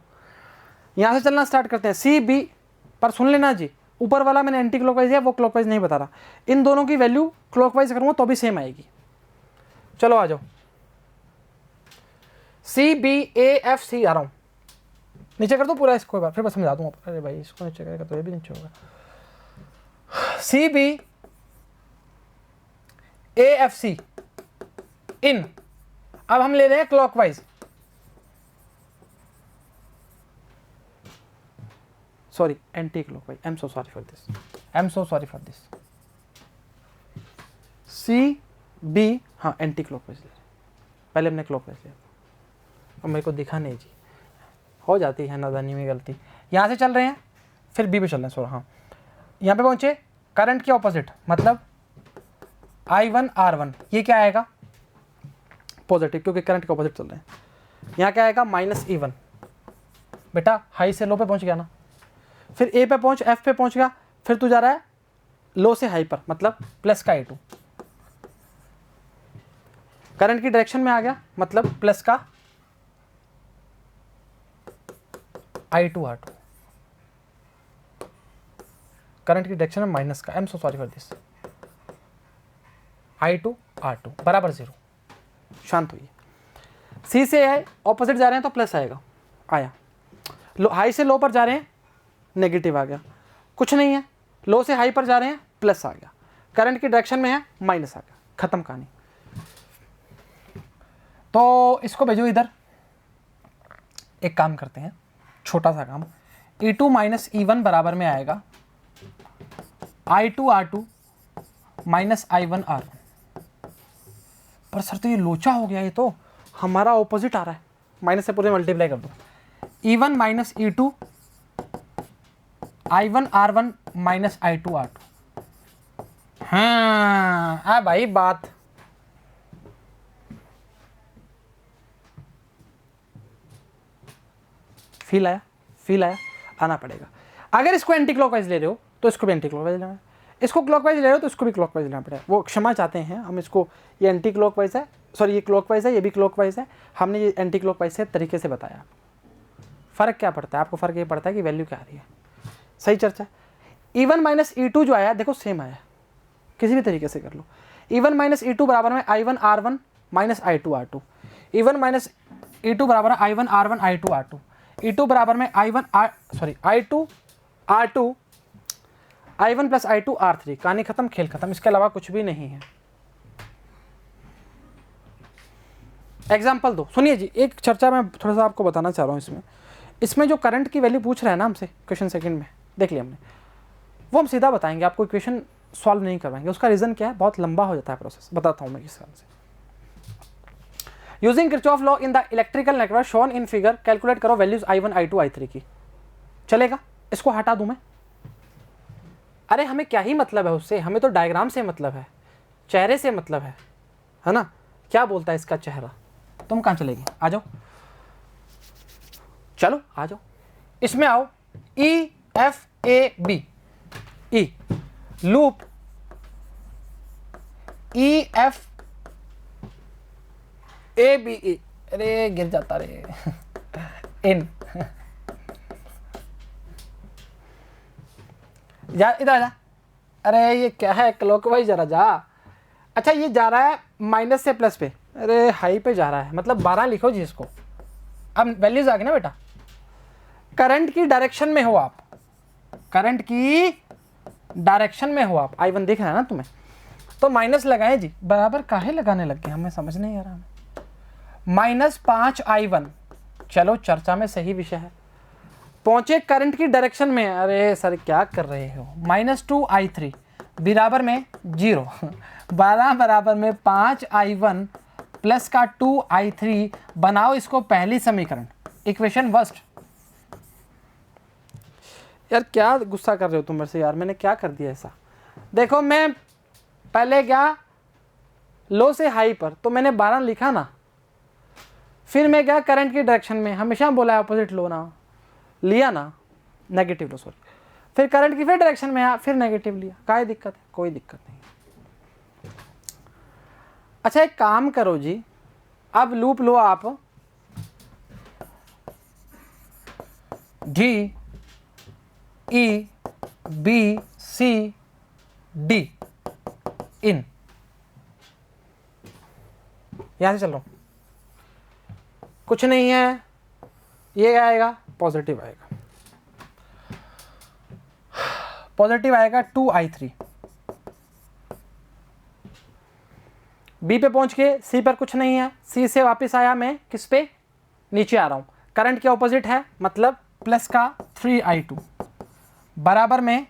यहां से चलना स्टार्ट करते हैं। सी बी पर सुन लेना जी, ऊपर वाला मैंने एंटी क्लॉकवाइज है, वो क्लॉकवाइज नहीं बता रहा। इन दोनों की वैल्यू क्लॉकवाइज करूंगा तो भी सेम आएगी। चलो आ जाओ, C B A F C आ रहा हूं, नीचे कर दो पूरा इसको एक बार, फिर बस समझा दूंगा। अरे भाई इसको नीचे करेगा तो ये भी नीचे होगा। C B A F C इन, अब हम ले रहे हैं clockwise, sorry anti clockwise, I am so sorry for this, I am so sorry for this. C B, हाँ एंटी क्लॉकवाइज ले रहे, पहले हमने क्लॉकवाइज लिया, अब मेरे को दिखा नहीं जी, हो जाती है नादानी में गलती। यहाँ से चल रहे हैं फिर बी पे चल रहे हैं, सॉरी हाँ यहाँ पे पहुंचे, करंट के ऑपोजिट मतलब I1 R1, ये क्या आएगा पॉजिटिव क्योंकि करंट के ऑपोजिट चल रहे हैं। यहाँ क्या आएगा माइनस E1, बेटा हाई से लो पे पहुंच गया ना, फिर ए पे पहुंच, एफ पे पहुंच गया, फिर तू जा रहा है लो से हाई पर मतलब प्लस का I2, करंट की डायरेक्शन में आ गया मतलब प्लस का I2 R2, करंट की डायरेक्शन में माइनस का, आई am so sorry for this, I2 R2 बराबर 0। शांत हुई, सी से आए ऑपोजिट जा रहे हैं तो प्लस आएगा, आया, लो हाई से लो पर जा रहे हैं नेगेटिव आ गया, कुछ नहीं है, लो से हाई पर जा रहे हैं प्लस आ गया, करंट की डायरेक्शन में है माइनस आ गया, खत्म कहानी। तो इसको भेजो इधर, एक काम करते हैं छोटा सा काम, E2 माइनस E1 बराबर में आएगा I2 R2 minus I1 R1। पर सर तो ये लोचा हो गया, ये तो हमारा ऑपोजिट आ रहा है, माइनस से पूरे मल्टीप्लाई कर दो, E1 minus E2 I1 R1 minus I2 R2। हाँ भाई बात फील आया, फील आया, आना पड़ेगा। अगर इसको एंटी क्लॉकवाइज ले रहे हो तो इसको भी एंटी क्लॉकवाइज लेना है, इसको क्लॉकवाइज ले रहे हो तो इसको भी क्लॉकवाइज लेना पड़ेगा। वो क्षमा चाहते हैं हम इसको, ये एंटी क्लॉकवाइज है, सॉरी ये क्लॉकवाइज है, ये भी क्लॉकवाइज है, हमने ये एंटी क्लॉकवाइज से तरीके से बताया। फ़र्क क्या पड़ता है आपको? फ़र्क ये पड़ता है कि वैल्यू क्या आ रही है। सही चर्चा है। E1 माइनस E2 जो आया देखो सेम आया, किसी भी तरीके से कर लो। E1 माइनस E2 बराबर में I1 R1 minus I2 R2, E1 minus E2 बराबर है I1 R1 I2 R2, E2 बराबर में I2 R2 I1 plus I2 R3। कहानी खत्म, खेल खत्म, इसके अलावा कुछ भी नहीं है। एग्जाम्पल दो, सुनिए जी, एक चर्चा मैं थोड़ा सा आपको बताना चाह रहा हूँ। इसमें जो करंट की वैल्यू पूछ रहा है ना हमसे क्वेश्चन सेकंड में, देख लिया हमने, वो हम सीधा बताएंगे, आपको इक्वेशन सॉल्व नहीं करवाएंगे। उसका रीज़न क्या है, बहुत लंबा हो जाता है प्रोसेस, बताता हूँ मैं किस कारण से। Using Kirchhoff law in the electrical network shown in figure, calculate करो वैल्यूज I1 I2 I3 की। चलेगा? इसको हटा दूं मैं? अरे हमें क्या ही मतलब है उससे, हमें तो डायग्राम से मतलब है, चेहरे से मतलब है ना? क्या बोलता है इसका चेहरा? तुम कहाँ चलेगी? आ जाओ, चलो आ जाओ, इसमें आओ। EFAB, E लूप EFABE, अरे गिर जाता रे इन जा, इधर जा, अरे ये क्या है, क्लॉकवाइज जरा जा। अच्छा ये जा रहा है माइनस से प्लस पे, अरे हाई पे जा रहा है, मतलब 12 लिखो जी इसको। अब वैल्यूज आ गई ना बेटा, करंट की डायरेक्शन में हो आप, करंट की डायरेक्शन में हो आप, I1 दिख रहा है ना तुम्हें, तो माइनस लगाए जी, बराबर काहे लगाने लग गए, हमें समझ नहीं आ रहा। -5 I1, चलो चर्चा में सही विषय है, पहुंचे करंट की डायरेक्शन में, अरे सर क्या कर रहे हो, -2 I3, बराबर में 0 12 बराबर में 5i1 प्लस का 2i3 बनाओ इसको पहली समीकरण, इक्वेशन फर्स्ट। यार क्या गुस्सा कर रहे हो तुम मेरे से यार, मैंने क्या कर दिया ऐसा? देखो मैं पहले गया लो से हाई पर, तो मैंने 12 लिखा ना, फिर मैं गया करंट की डायरेक्शन में, हमेशा बोला है अपोजिट लो ना, लिया ना, नेगेटिव लो सॉरी, फिर करंट की फिर डायरेक्शन में आया, फिर नेगेटिव लिया, क्या दिक्कत है? कोई दिक्कत नहीं। अच्छा एक काम करो जी, अब लूप लो आप, D E B C D in, यहां से चल रहा हूं, कुछ नहीं है, ये आएगा पॉजिटिव आएगा, पॉजिटिव आएगा 2i3, बी पे पहुंच के सी पर कुछ नहीं है, सी से वापस आया मैं किस पे, नीचे आ रहा हूं, करंट के ऑपोजिट है मतलब प्लस का 3i2 बराबर में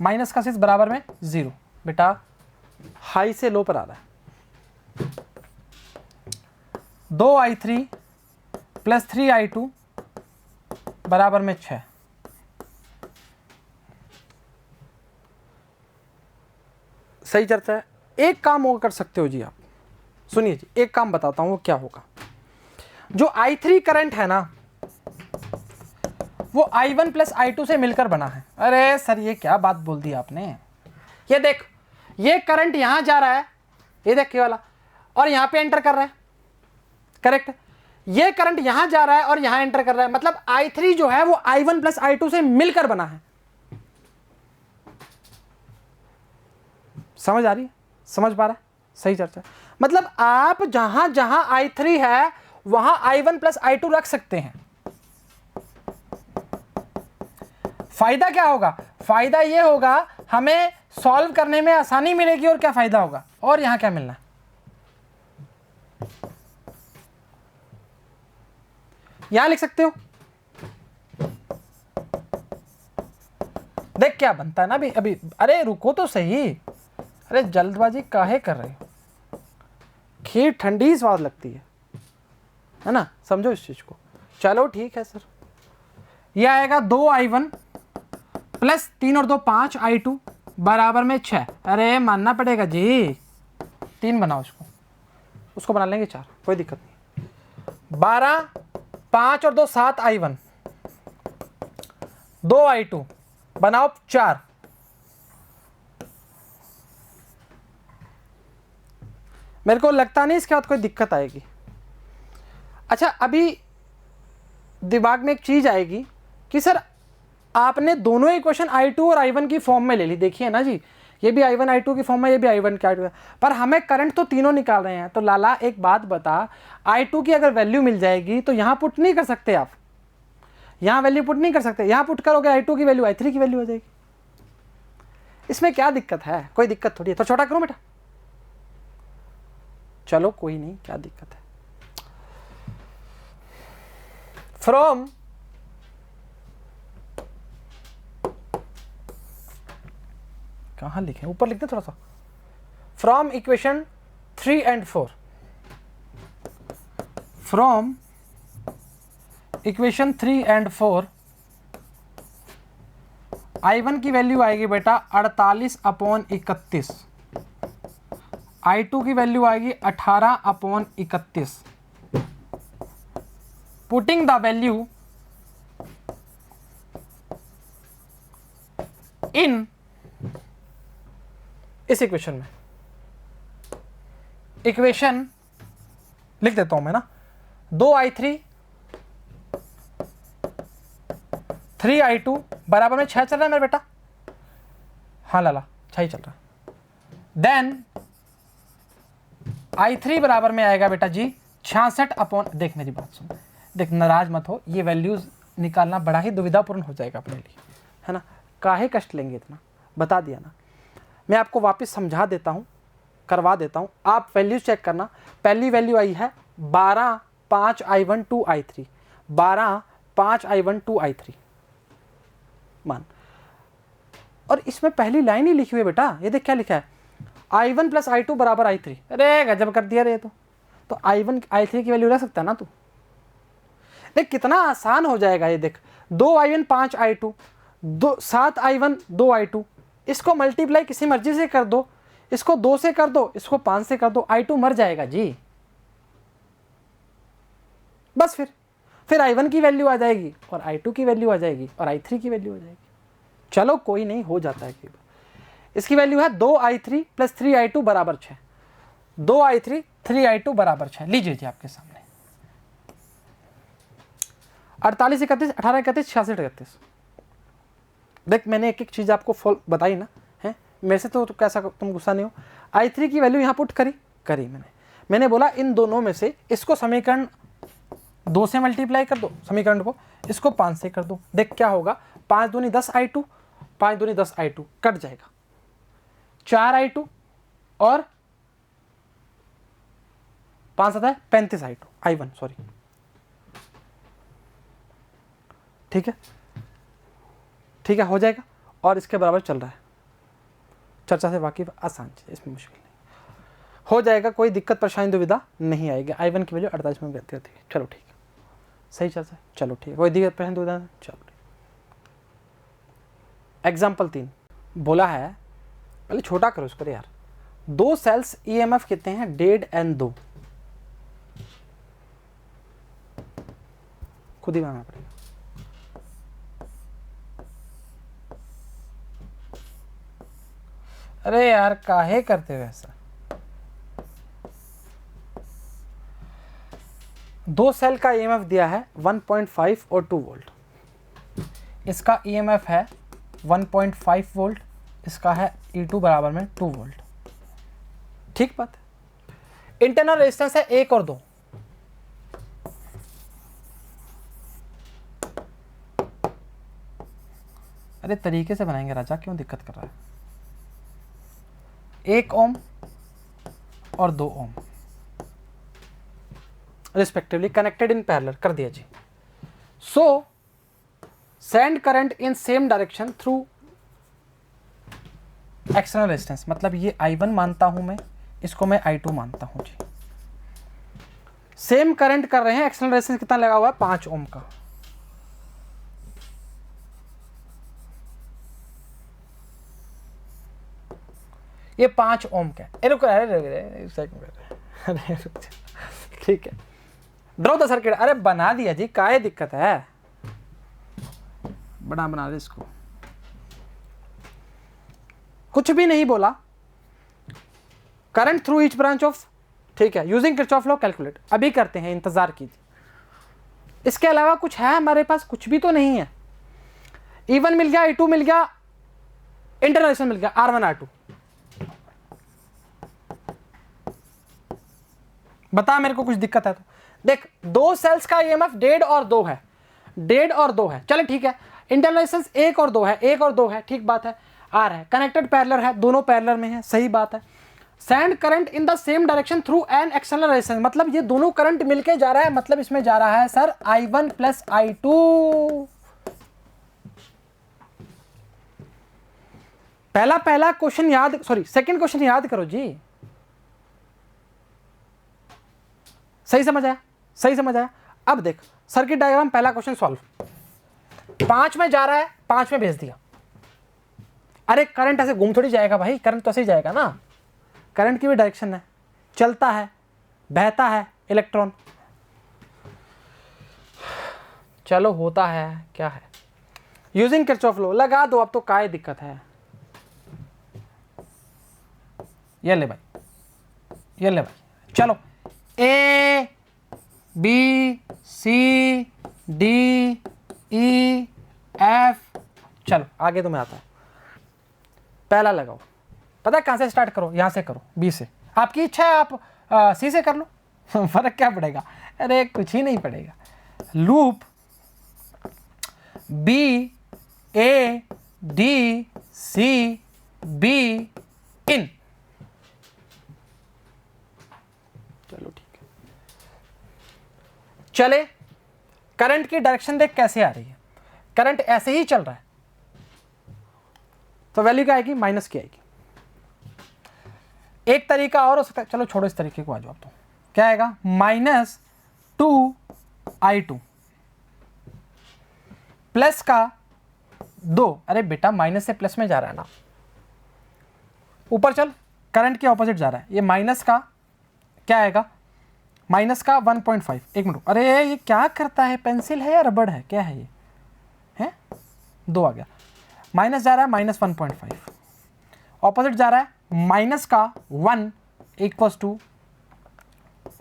माइनस का 6 बराबर में 0। बेटा हाई से लो पर आ रहा है, 2i3 प्लस 3i2 बराबर में 6। सही चर्चा है। एक काम और कर सकते हो जी आप, सुनिए जी, एक काम बताता हूं वो क्या होगा। जो i3 करंट है ना, वो i1 प्लस i2 से मिलकर बना है। अरे सर ये क्या बात बोल दी आपने, ये देख, ये करंट यहां जा रहा है, ये देख ये वाला, और यहां पे एंटर कर रहा है, करेक्ट। ये करंट यहां जा रहा है और यहां एंटर कर रहा है, मतलब i3 जो है वो i1 प्लस i2 से मिलकर बना है। समझ आ रही है, समझ पा रहा है? सही चर्चा। मतलब आप जहां जहां i3 है वहां i1 प्लस i2 रख सकते हैं। फायदा क्या होगा? फायदा ये होगा हमें सॉल्व करने में आसानी मिलेगी, और क्या फायदा होगा, और यहां क्या मिलना है, यहां लिख सकते हो। देख क्या बनता है ना अभी अभी, अरे रुको तो सही, अरे जल्दबाजी काहे कर रहे हो, खीर ठंडी स्वाद लगती है ना, समझो इस चीज को। चलो ठीक है सर, यह आएगा 2i1 प्लस 3 और 2 5i2 बराबर में 6। अरे मानना पड़ेगा जी, 3 बनाओ उसको बना लेंगे 4, कोई दिक्कत नहीं। 12 5 और 2 7i1 2i2 बनाओ 4। मेरे को लगता नहीं इसके बाद कोई दिक्कत आएगी। अच्छा अभी दिमाग में एक चीज आएगी कि सर आपने दोनों इक्वेशन i2 और i1 की फॉर्म में ले ली, देखिए ना जी, ये भी i1 i2 की फॉर्म में, ये भी i1 की i2, पर हमें करंट तो तीनों निकाल रहे हैं। तो लाला एक बात बता, i2 की अगर वैल्यू मिल जाएगी तो यहां पुट नहीं कर सकते आप, यहां वैल्यू पुट नहीं कर सकते, यहां पुट करोगे i2 की वैल्यू i3 की वैल्यू हो जाएगी। इसमें क्या दिक्कत है? कोई दिक्कत थोड़ी है। तो छोटा करो बेटा, चलो कोई नहीं, क्या दिक्कत है। फ्रॉम कहां लिखे, ऊपर लिखते थोड़ा सा, from equation 3 and 4, from equation 3 and 4 i1 की वैल्यू आएगी बेटा 48/31, i2 की वैल्यू आएगी 18/31। पुटिंग द वैल्यू इन इस इक्वेशन में, इक्वेशन लिख देता हूं मैं ना, 2i3 3i2 बराबर में 6 चल रहा है मेरा बेटा, हाँ लाला 6 ही चल रहा है। देन i3 बराबर में आएगा बेटा जी 66 देख मेरी बात सुन, देख नाराज मत हो, ये वैल्यूज निकालना बड़ा ही दुविधापूर्ण हो जाएगा अपने लिए, है ना, काहे कष्ट लेंगे इतना, बता दिया ना। मैं आपको वापस समझा देता हूँ, करवा देता हूँ, आप वैल्यूज चेक करना। पहली वैल्यू आई है 12 5i1 2i3, 12 5i1 2i3 मान। और इसमें पहली लाइन ही लिखी हुई है बेटा, ये देख क्या लिखा है, I1 + I2 = I3। अरे गजब कर दिया रे। तो I1 I3 की वैल्यू रख सकता है ना तू। देख कितना आसान हो जाएगा ये, देख 2I1 5 I2, 7 I1 2 I2, इसको मल्टीप्लाई किसी मर्जी से कर दो, इसको 2 से कर दो, इसको 5 से कर दो, I2 मर जाएगा जी। बस फिर I1 की वैल्यू आ जाएगी और I2 की वैल्यू आ जाएगी और I3 की वैल्यू आ जाएगी। चलो कोई नहीं, हो जाता है कि इसकी वैल्यू है 2I3 + 3I2 = 6। 2I3 3I2 = 6। लीजिए जी आपके सामने 48 31 18 31 66 31। देख मैंने एक एक चीज आपको बताई ना है, मेरे से तो कैसा तुम गुस्सा नहीं हो। I3 की वैल्यू यहाँ पुट करी मैंने बोला इन दोनों में से इसको समीकरण 2 से मल्टीप्लाई कर दो, समीकरण को इसको 5 से कर दो। देख क्या होगा, 5 दूनी 10 I2, 5 दूनी 10 I2 कट जाएगा, 4 I2 और 5 आता है 35 I1 सॉरी। ठीक है हो जाएगा और इसके बराबर चल रहा है। चर्चा से वाकिफ, आसान चीज, इसमें मुश्किल नहीं हो जाएगा, कोई दिक्कत परेशानी दुविधा नहीं आएगी। I1 की वैल्यू 48 में व्यक्त होती है। चलो ठीक है, सही चर्चा, चलो ठीक है, कोई दिक्कत परेशानी दुविधा, चलो ठीक। एग्जाम्पल 3 बोला है, पहले छोटा करो इसको यार। 2 सेल्स EMF कितने हैं, 1.5 N2, खुद ही मांगना पड़ेगा। अरे यार काहे करते हो ऐसा। 2 सेल का EMF दिया है 1.5 और 2 वोल्ट, इसका EMF है 1.5 वोल्ट, इसका है E2 बराबर में 2 वोल्ट। ठीक बात है। इंटरनल रेजिस्टेंस है 1 और 2। अरे तरीके से बनाएंगे राजा, क्यों दिक्कत कर रहा है। 1 ओम और 2 ohm respectively connected in parallel कर दिया जी। So send current in same direction through external resistance, मतलब ये I1 मानता हूं मैं, इसको मैं I2 मानता हूं जी। सेम करंट कर रहे हैं, एक्सटर्नल रेजिस्टेंस कितना लगा हुआ है, 5 ओम का। ये 5 ओम का। ठीक है, ड्रॉ द सर्किट। अरे बना दिया जी, काहे दिक्कत है, बना दे इसको, कुछ भी नहीं बोला। Current through each branch of, ठीक है, यूजिंग किरचॉफ लॉ कैलकुलेट। अभी करते हैं, इंतजार कीजिए। इसके अलावा कुछ है हमारे पास, कुछ भी तो नहीं है। E1 मिल गया, E2 मिल गया, इंटरनेशनल मिल गया, R1 R2। बता मेरे को कुछ दिक्कत है तो। देख 2 सेल्स का EMF 1.5 और 2 है, 1.5 और 2 है, चलो ठीक है। इंटरनल रेजिस्टेंस 1 और 2 है, 1 और 2 है, ठीक बात है। R है, कनेक्टेड पैरेलल है, दोनों पैरेलल में है, सही बात है। Send current in the same direction through an external resistance, मतलब ये दोनों करंट मिलके जा रहा है, मतलब इसमें जा रहा है सर I1 + I2। पहला क्वेश्चन याद, सॉरी सेकंड क्वेश्चन याद करो जी। सही समझ आया। अब देख सर्किट डायग्राम, पहला क्वेश्चन सॉल्व। 5 में जा रहा है, 5 में भेज दिया। अरे करंट ऐसे घूम थोड़ी जाएगा भाई, करंट तो ऐसे ही जाएगा ना, करंट की भी डायरेक्शन है, चलता है, बहता है इलेक्ट्रॉन। चलो होता है, क्या है, यूजिंग किरचॉफ लॉ लगा दो। अब तो काय दिक्कत है, ये ले भाई, चलो A B C D E F, चलो आगे तुम्हें आता है। पहला लगाओ, पता है कहां से स्टार्ट करो, यहां से करो, B से। आपकी इच्छा है आप C से कर लो, फर्क क्या पड़ेगा, अरे कुछ ही नहीं पड़ेगा। Loop B A D C B इन, चलो ठीक है। चले, करंट की डायरेक्शन देख कैसे आ रही है, करंट ऐसे ही चल रहा है, तो वैल्यू क्या आएगी, माइनस की आएगी। एक तरीका और हो सकता है, चलो छोड़ो इस तरीके को, आ जाओ आप। तो क्या आएगा, -2i2 प्लस का 2, अरे बेटा माइनस से प्लस में जा रहा है ना, ऊपर चल, करंट के ऑपोजिट जा रहा है, ये माइनस का क्या आएगा, माइनस का 1.5। एक मिनट, अरे ये क्या करता है, पेंसिल है या रबड़ है, क्या है ये, है 2 आ गया, माइनस जा रहा है -1.5, ऑपोजिट जा रहा है माइनस का 1 इक्वल्स टू,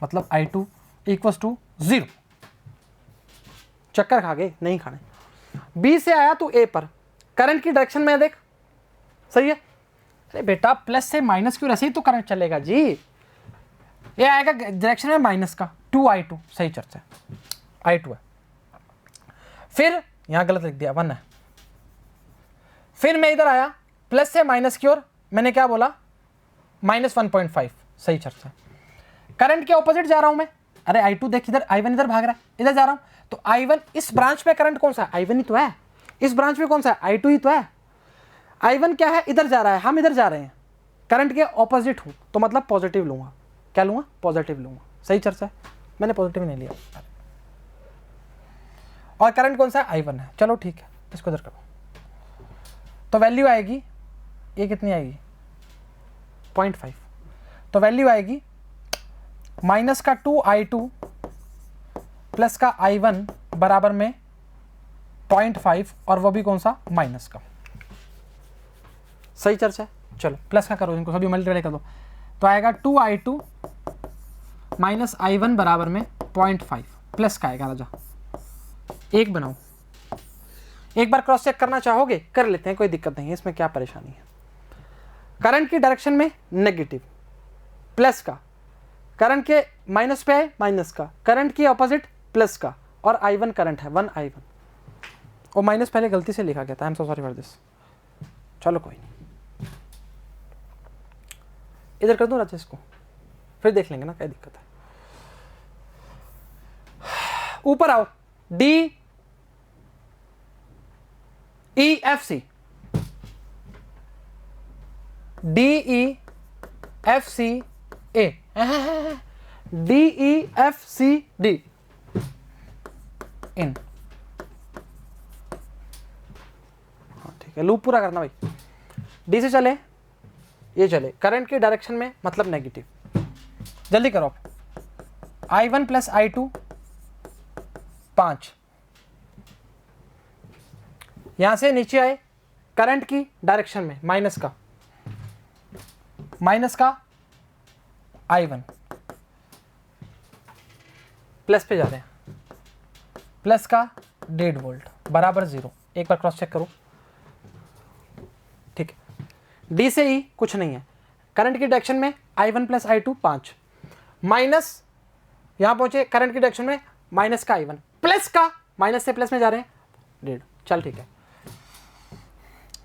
मतलब i2 इक्वल्स टू 0। चक्कर खा गए, नहीं खाने। बी से आया तू ए पर, करंट की डायरेक्शन में देख, सही है। अरे बेटा प्लस से माइनस क्यों, ऐसे ही तो करंट चलेगा जी। ये आएगा डायरेक्शन में माइनस का 2i2, सही चर्चा है, i2 है। फिर यहां गलत लिख दिया, 1 है। फिर मैं इधर आया प्लस से माइनस की ओर, मैंने क्या बोला, -1.5, सही चर्चा है। करंट के ऑपोजिट जा रहा हूं मैं, अरे i2 देख इधर, i1 इधर भाग रहा है, इधर जा रहा हूं, तो i1 इस ब्रांच पे करंट कौन सा है, i1 ही तो है, इस ब्रांच में कौन सा है, i2 ही तो है। i1 क्या है, इधर जा रहा है, हम इधर जा रहे हैं, करंट के ऑपोजिट हूं, तो मतलब पॉजिटिव लूंगा, क्या लूंगा, पॉजिटिव लूंगा, सही चर्चा है। मैंने पॉजिटिव नहीं लिया, और करंट कौन सा है, i1 है, चलो ठीक है, इसको इधर करो, तो वैल्यू आएगी, ये कितनी आएगी, 0.5, तो वैल्यू आएगी माइनस का 2i2 प्लस का i1 बराबर में 0.5, और वो भी कौन सा, माइनस का, सही चर्चा है। चलो प्लस का करो, इनको सभी मल्टीप्लाई कर दो, तो आएगा 2i2 माइनस i1 बराबर में 0.5, प्लस का आएगा राजा, एक बनाओ। एक बार क्रॉस चेक करना चाहोगे, कर लेते हैं, कोई दिक्कत नहीं है, इसमें क्या परेशानी है। करंट की डायरेक्शन में नेगेटिव, प्लस का, करंट के माइनस पे है माइनस का, करंट की ऑपोजिट प्लस का, और i1 करंट है 1i1, और माइनस पहले गलती से लिखा गया था, आई am so sorry for this, चलो कोई नहीं, इधर कर दूं राजा इसको, फिर देख लेंगे ना क्या दिक्कत है। ऊपर आओ, DEFC, DEFCA, DEFCD इन, हाँ ठीक है, लूप पूरा करना भाई। डी से चले, ये चले, करंट की डायरेक्शन में मतलब नेगेटिव, जल्दी करो आप। i1 प्लस i2 5, यहां से नीचे आए, करंट की डायरेक्शन में माइनस का i1, प्लस पे जा रहे हैं, प्लस का 1.5 वोल्ट बराबर 0। एक बार क्रॉस चेक करो, ठीक है। डी से ई कुछ नहीं है, करंट की डायरेक्शन में i1 प्लस i2 5, माइनस यहां पहुंचे, करंट की डायरेक्शन में माइनस का i1, प्लस का, माइनस से प्लस में जा रहे हैं 1.5, चल ठीक है,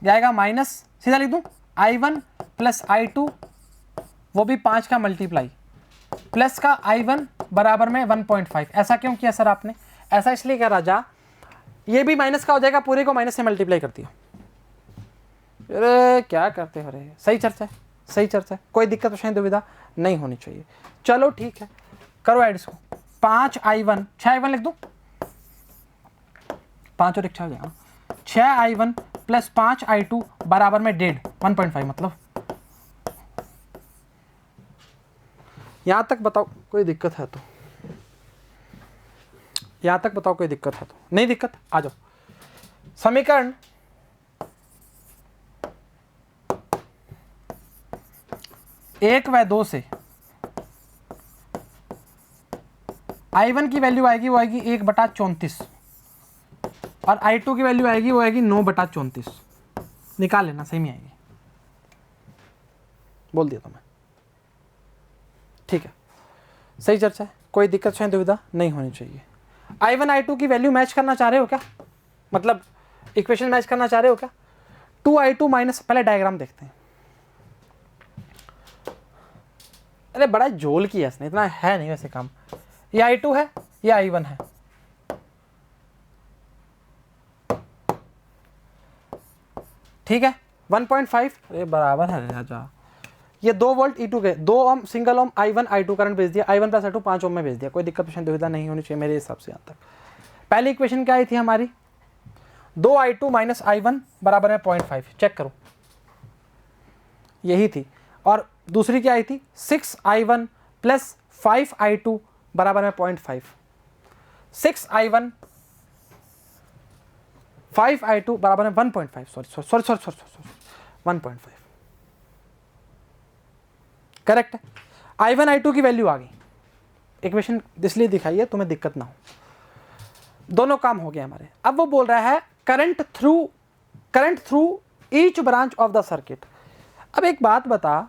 जाएगा माइनस, सीधा लिख दूं, i1 प्लस i2 वो भी 5 का मल्टीप्लाई, प्लस का i1 बराबर में 1.5। ऐसा क्यों किया सर आपने, ऐसा इसलिए किया राजा, ये भी माइनस का हो जाएगा, पूरे को माइनस से मल्टीप्लाई कर दिया। अरे क्या करते हो रे, सही चर्चा है, सही चर्चा है, कोई दिक्कत परेशानी दुविधा नहीं होनी चाहिए। चलो ठीक है, करो ऐड इसको, 5i1, 6i1 लिख दूं, 5 और 1 6 हो जाएगा, 6i1 प्लस 5i2 बराबर में 1.5, मतलब यहां तक बताओ कोई दिक्कत है तो, यहां तक बताओ कोई दिक्कत है तो, नहीं दिक्कत आ जाओ। समीकरण 1 व 2 से i1 की वैल्यू आएगी, वो आएगी 1/34, और i2 की वैल्यू आएगी, वो आएगी 9/34, निकाल लेना, सही में आएगी, बोल दिया तो मैं, ठीक है, सही चर्चा है, कोई दिक्कत शायद दुविधा नहीं होनी चाहिए। i1 i2 की वैल्यू मैच करना चाह रहे हो क्या, मतलब इक्वेशन मैच करना चाह रहे हो क्या। 2i2 माइनस, पहले डायग्राम देखते हैं, अरे बड़ा जोल किया इसने, इतना है नहीं वैसे काम, ये i2 है, ये i1 है, ठीक है, 1.5 अरे बराबर है राजा। ये 2 वोल्ट E2 के 2 ओम सिंगल ओम I1 I2 करंट भेज दिया, I1 प्लस I2 5 ओम में भेज दिया। कोई दिक्कत पेशन दुविधा नहीं होनी चाहिए मेरे हिसाब से यहाँ तक। पहली इक्वेशन क्या आई थी हमारी, 2I2 माइनस I1 बराबर है 0.5, चेक करो यही थी। और दूसरी क्या आई थी, 6I1 प्लस 5I2 बराबर है 0.5। 6I1 5I2 बराबर है 1.5, सॉरी 1.5 करेक्ट है। I1 I2 की वैल्यू आ गई, इक्वेशन इसलिए दिखाई है तुम्हें दिक्कत ना हो। दोनों काम हो गए हमारे। अब वो बोल रहा है current through each branch of the circuit. अब एक बात बता,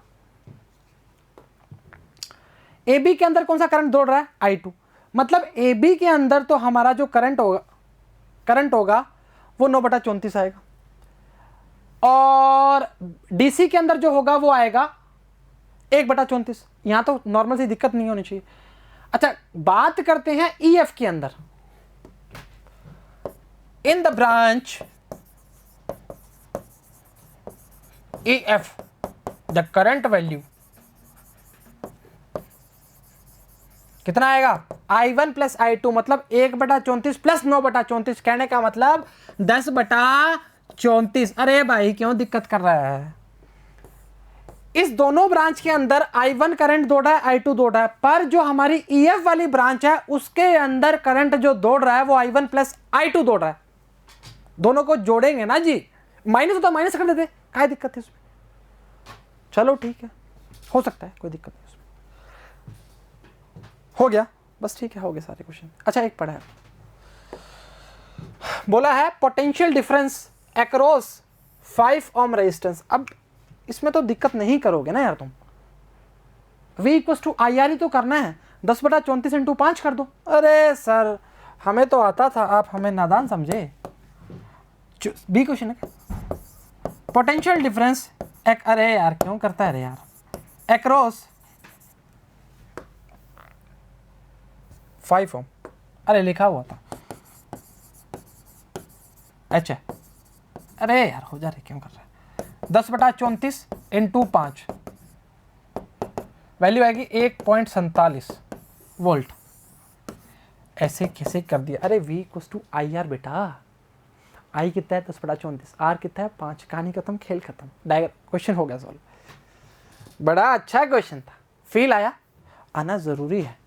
AB के अंदर कौन सा करंट दौड़ रहा है, I2, मतलब AB के अंदर तो हमारा जो करंट होगा वो 9/34 आएगा, और DC के अंदर जो होगा वो आएगा 1/34। यहां तो नॉर्मल सी दिक्कत नहीं होनी चाहिए। अच्छा बात करते हैं EF के अंदर, in the branch EF the current value कितना आएगा, I1 प्लस I2, मतलब 1/34 प्लस 9/34, कहने का मतलब 10/34। अरे भाई क्यों दिक्कत कर रहा है। इस दोनों ब्रांच के अंदर I1 करंट दौड़ रहा है, I2 दौड़ रहा है, पर जो हमारी EF वाली ब्रांच है उसके अंदर करंट जो दौड़ रहा है वो I1 प्लस I2 दौड़ रहा है। दोनों को जोड़ेंगे ना जी, माइनस होता माइनस कर देते, क्या दिक्कत है उसमें। चलो ठीक है, हो सकता है, कोई दिक्कत नहीं उसमें। हो गया बस, ठीक है, हो गए सारे क्वेश्चन। अच्छा एक पढ़ा है, बोला है potential difference across 5 ohm resistance. अब इसमें तो दिक्कत नहीं करोगे ना यार तुम, V = IR ही तो करना है, 10/34 × 5 कर दो। अरे सर हमें तो आता था, आप हमें नादान समझे। बी क्वेश्चन है पोटेंशियल डिफरेंस, अरे यार क्यों करता है रे यार, अक्रॉस 5 ओम, अरे लिखा हुआ था अच्छा, अरे यार हो जा रहे, क्यों कर रहा है। 10/34 × 5 वैल्यू आएगी 1.47 वोल्ट। ऐसे कैसे कर दिया, अरे V = IR बेटा, I कितना है 10/34, R कितना है 5, कहानी खत्म, खेल खत्म, क्वेश्चन हो गया सॉल्व। बड़ा अच्छा क्वेश्चन था, फील आया, आना ज़रूरी है,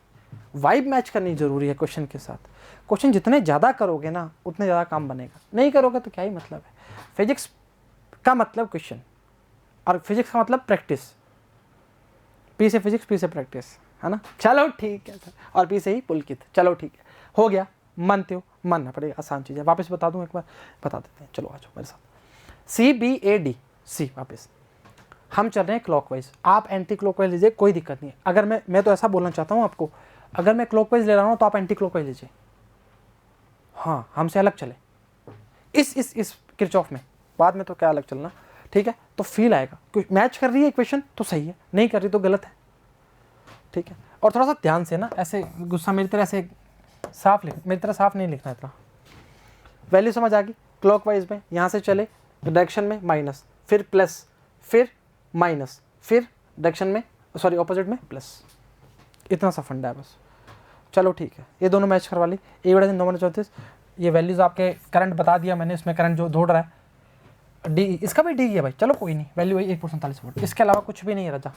वाइब मैच करनी ज़रूरी है क्वेश्चन के साथ। क्वेश्चन जितने ज़्यादा करोगे ना उतने ज़्यादा काम बनेगा, नहीं करोगे तो क्या ही मतलब है। फिजिक्स का मतलब क्वेश्चन, और फिजिक्स का मतलब प्रैक्टिस। P से फिजिक्स, P से प्रैक्टिस, है ना। चलो ठीक है सर, और P से ही पुलकित। चलो ठीक है, हो गया, मानते हो, मानना पड़ेगा, आसान चीज़ है। वापस बता दूं एक बार, बता देते हैं, चलो आ जाओ मेरे साथ। CBAD, C वापस हम चल रहे हैं क्लॉकवाइज, आप एंटी क्लॉकवाइज लीजिए, कोई दिक्कत नहीं है। अगर मैं तो ऐसा बोलना चाहता हूँ आपको, अगर मैं क्लॉकवाइज ले रहा हूँ तो आप एंटी क्लॉकवाइज लीजिए, हाँ हमसे अलग चले इस किरचॉफ में, बाद में तो क्या अलग चलना, ठीक है। तो फील आएगा, क्योंकि मैच कर रही है इक्वेशन तो सही है, नहीं कर रही तो गलत है, ठीक है। और थोड़ा सा ध्यान से ना, ऐसे गुस्सा मेरी तरह ऐसे साफ लिख, मेरी तरह साफ नहीं लिखना इतना। वैल्यू समझ आ गई, क्लॉकवाइज में यहाँ से चले डायरेक्शन में माइनस, फिर प्लस, फिर माइनस, फिर डायरेक्शन में सॉरी ऑपोजिट में प्लस, इतना सा फंडा है बस। चलो ठीक है, ये दोनों मैच करवा ली, 1/9/34। ये वैल्यूज़ आपके करंट बता दिया मैंने, इसमें करंट जो दौड़ रहा है डी, इसका भी डी है भाई, चलो कोई नहीं, वैल्यू वही 1.47 वोल्ट, इसके अलावा कुछ भी नहीं है राजा।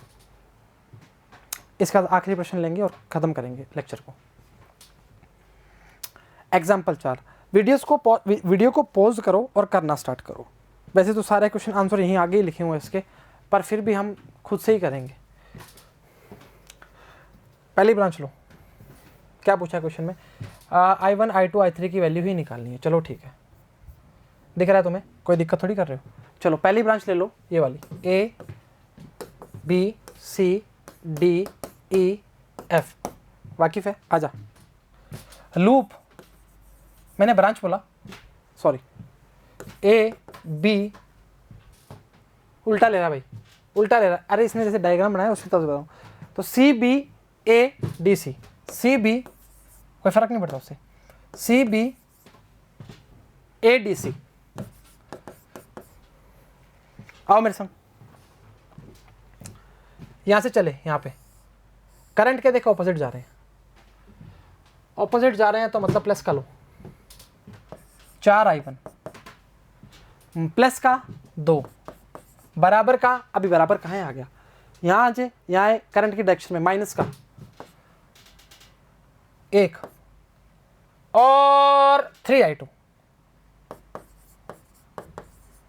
इसका आखिरी प्रश्न लेंगे और ख़त्म करेंगे लेक्चर को। एग्जाम्पल 4, वीडियो को पॉज करो और करना स्टार्ट करो। वैसे तो सारे क्वेश्चन आंसर यहीं आगे ही लिखे हुए हैं इसके, पर फिर भी हम खुद से ही करेंगे। पहली ब्रांच लो, क्या पूछा क्वेश्चन में, I1 I2 I3 की वैल्यू ही निकालनी है। चलो ठीक है, दिख रहा है तुम्हें, कोई दिक्कत थोड़ी कर रहे हो। चलो पहली ब्रांच ले लो, ये वाली A B C D E F, वाकिफ है, आजा। लूप, मैंने ब्रांच बोला, सॉरी, A B, उल्टा ले रहा भाई, उल्टा ले रहा, अरे इसने जैसे डायग्राम बनाया उसके तरफ से बताऊँ तो C B A D C, C B कोई फर्क नहीं पड़ता उससे, C B A D C, आओ मेरे संग, यहां से चले, यहां पे करंट के देखो ऑपोजिट जा रहे हैं, ऑपोजिट जा रहे हैं तो मतलब प्लस का लो, 4i1 प्लस का 2 बराबर का, अभी बराबर कहाँ है आ गया, यहाँ से यहाँ है करंट की डायरेक्शन में माइनस का 1 और 3i2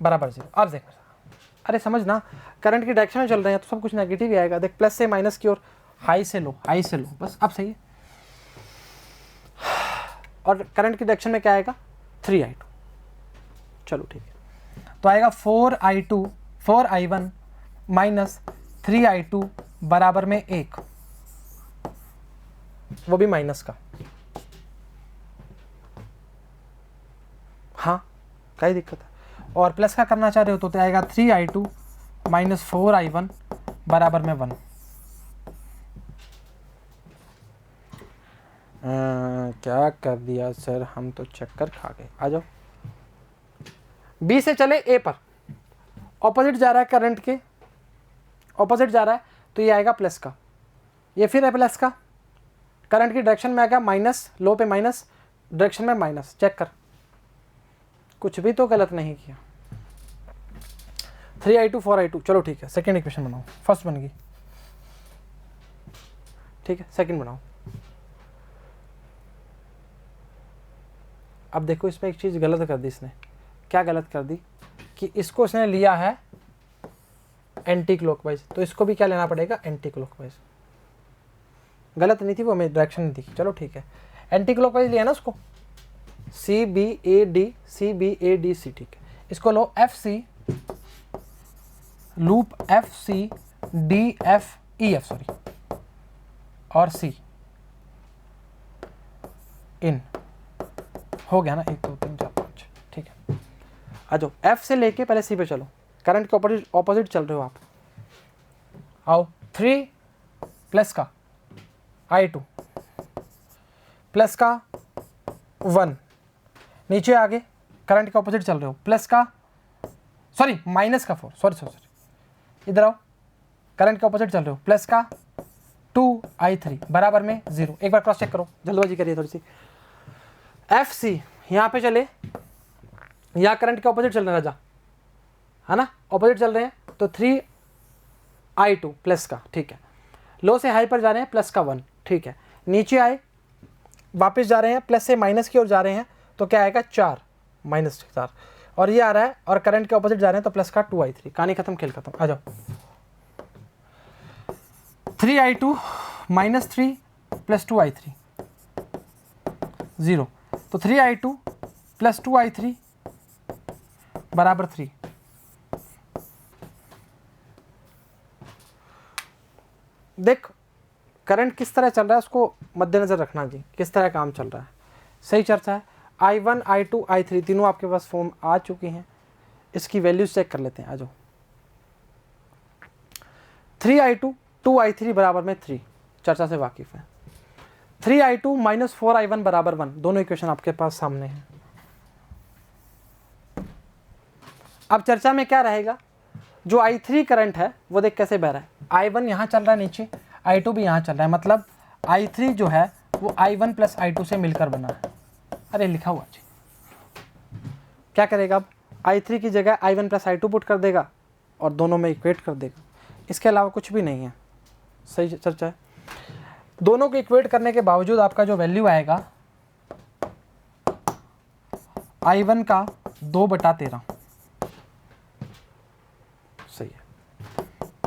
बराबर 0। अब देख, अरे समझ ना, करंट की डायरेक्शन में चल रहे हैं तो सब कुछ नेगेटिव ही आएगा। देख प्लस से माइनस की ओर, हाई से लो, हाई से लो, बस अब सही है। और करंट की डायरेक्शन में क्या आएगा 3i2, चलो ठीक है, तो आएगा 4i1 माइनस 3i2 बराबर में 1, वो भी माइनस का। हाँ क्या दिक्कत है, और प्लस का करना चाह रहे हो तो आएगा 3i2 माइनस 4i1 बराबर में 1। क्या कर दिया सर, हम तो चक्कर खा गए। आ जाओ, बी से चले ए पर, ऑपोजिट जा रहा है करंट के, ऑपोजिट जा रहा है तो ये आएगा प्लस का, ये फिर है प्लस का, करंट की डायरेक्शन में आएगा माइनस, लो पे माइनस, डायरेक्शन में माइनस। चेक कर, कुछ भी तो गलत नहीं किया। 3i2 4i2, चलो ठीक है, सेकेंड इक्वेशन बनाओ, फर्स्ट बन गई, ठीक है, सेकेंड बनाओ। अब देखो इसमें एक चीज़ गलत कर दी इसने, क्या गलत कर दी कि इसको इसने लिया है एंटी क्लॉकवाइज, तो इसको भी क्या लेना पड़ेगा एंटी क्लॉकवाइज। गलत नहीं थी वो, हमें डायरेक्शन नहीं थी, चलो ठीक है, एंटी क्लॉकवाइज लिया ना उसको, C B A D C, ठीक है, इसको लो F C loop F C D F E F sorry और सी इन, हो गया ना, 1 2 3 4 5, ठीक है। आ जाओ, एफ से लेके पहले सी पे चलो, करंट के ऑपोजिट चल रहे हो आप। आओ, 3 प्लस का i2 प्लस का 1, नीचे आगे करंट के ऑपोजिट चल रहे हो, प्लस का सॉरी माइनस का 4, सॉरी इधर आओ, करंट के ऑपोजिट चल रहे हो, प्लस का 2i3 बराबर में 0। एक बार क्रॉस चेक करो, जल्दबाजी करिए थोड़ी सी। एफ सी यहाँ पे चले, यहाँ करंट के ऑपोजिट चल रहे हैं राजा, है ना, ऑपोजिट चल रहे हैं तो 3i2 प्लस का, ठीक है, लो से हाई पर जा रहे हैं प्लस का 1, ठीक है, नीचे आए वापस जा रहे हैं प्लस से माइनस की ओर जा रहे हैं तो क्या आएगा 4 माइनस 4, और ये आ रहा है और करंट के ऑपोजिट जा रहे हैं तो प्लस का 2i3। कहानी खत्म, खेल खत्म। आ जाओ, 3i2 माइनस 3 प्लस 2i3 0, तो 3i2 प्लस 2i3 बराबर 3। देख करंट किस तरह चल रहा है उसको मद्देनजर रखना जी, किस तरह काम चल रहा है, सही चर्चा है। i1 i2 i3 तीनों आपके पास फॉर्म आ चुकी हैं, इसकी वैल्यूज चेक कर लेते हैं। आ जाओ, 3i2 2i3 बराबर में 3, चर्चा से वाकिफ है। 3i2 माइनस 4i1 बराबर 1, दोनों इक्वेशन आपके पास सामने हैं। अब चर्चा में क्या रहेगा, जो i3 करंट है वो देख कैसे बह रहा है, i1 यहाँ चल रहा है नीचे, i2 भी यहाँ चल रहा है, मतलब i3 जो है वो i1 प्लस i2 से मिलकर बना है। अरे लिखा हुआ जी, क्या करेगा अब, i3 की जगह i1 प्लस i2 पुट कर देगा और दोनों में इक्वेट कर देगा, इसके अलावा कुछ भी नहीं है। सही चर्चा है। दोनों को इक्वेट करने के बावजूद आपका जो वैल्यू आएगा i1 का 2/13, सही है,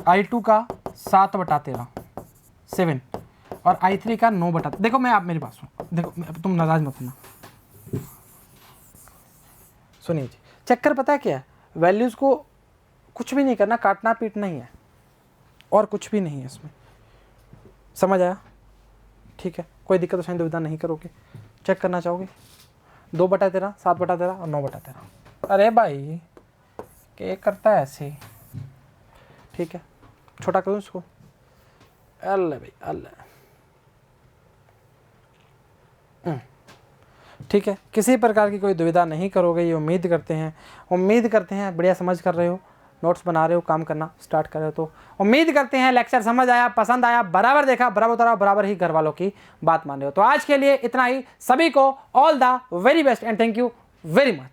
i2 का 7/13 7, और i3 का 9/13। देखो मैं, आप मेरी बात सुनो, देखो तुम नाराज मत होना, सुनिए जी, चक्कर पता है क्या है, वैल्यूज़ को कुछ भी नहीं करना, काटना पीटना ही है और कुछ भी नहीं है इसमें, समझ आया, ठीक है, कोई दिक्कत परेशानी दुविधा नहीं करोगे। चेक करना चाहोगे, 2/13 7/13 और 9/13। अरे भाई क्या करता है ऐसे, ठीक है, छोटा करूँ इसको, अल्लाह भाई अल्लाह, ठीक है, किसी प्रकार की कोई दुविधा नहीं करोगे, ये उम्मीद करते हैं बढ़िया समझ कर रहे हो। नोट्स बना रहे हो, काम करना स्टार्ट कर रहे हो। तो उम्मीद करते हैं लेक्चर समझ आया, पसंद आया, बराबर देखा, बराबर उतरा, बराबर ही घर वालों की बात मान रहे हो। तो आज के लिए इतना ही। सभी को all the very best and thank you very much.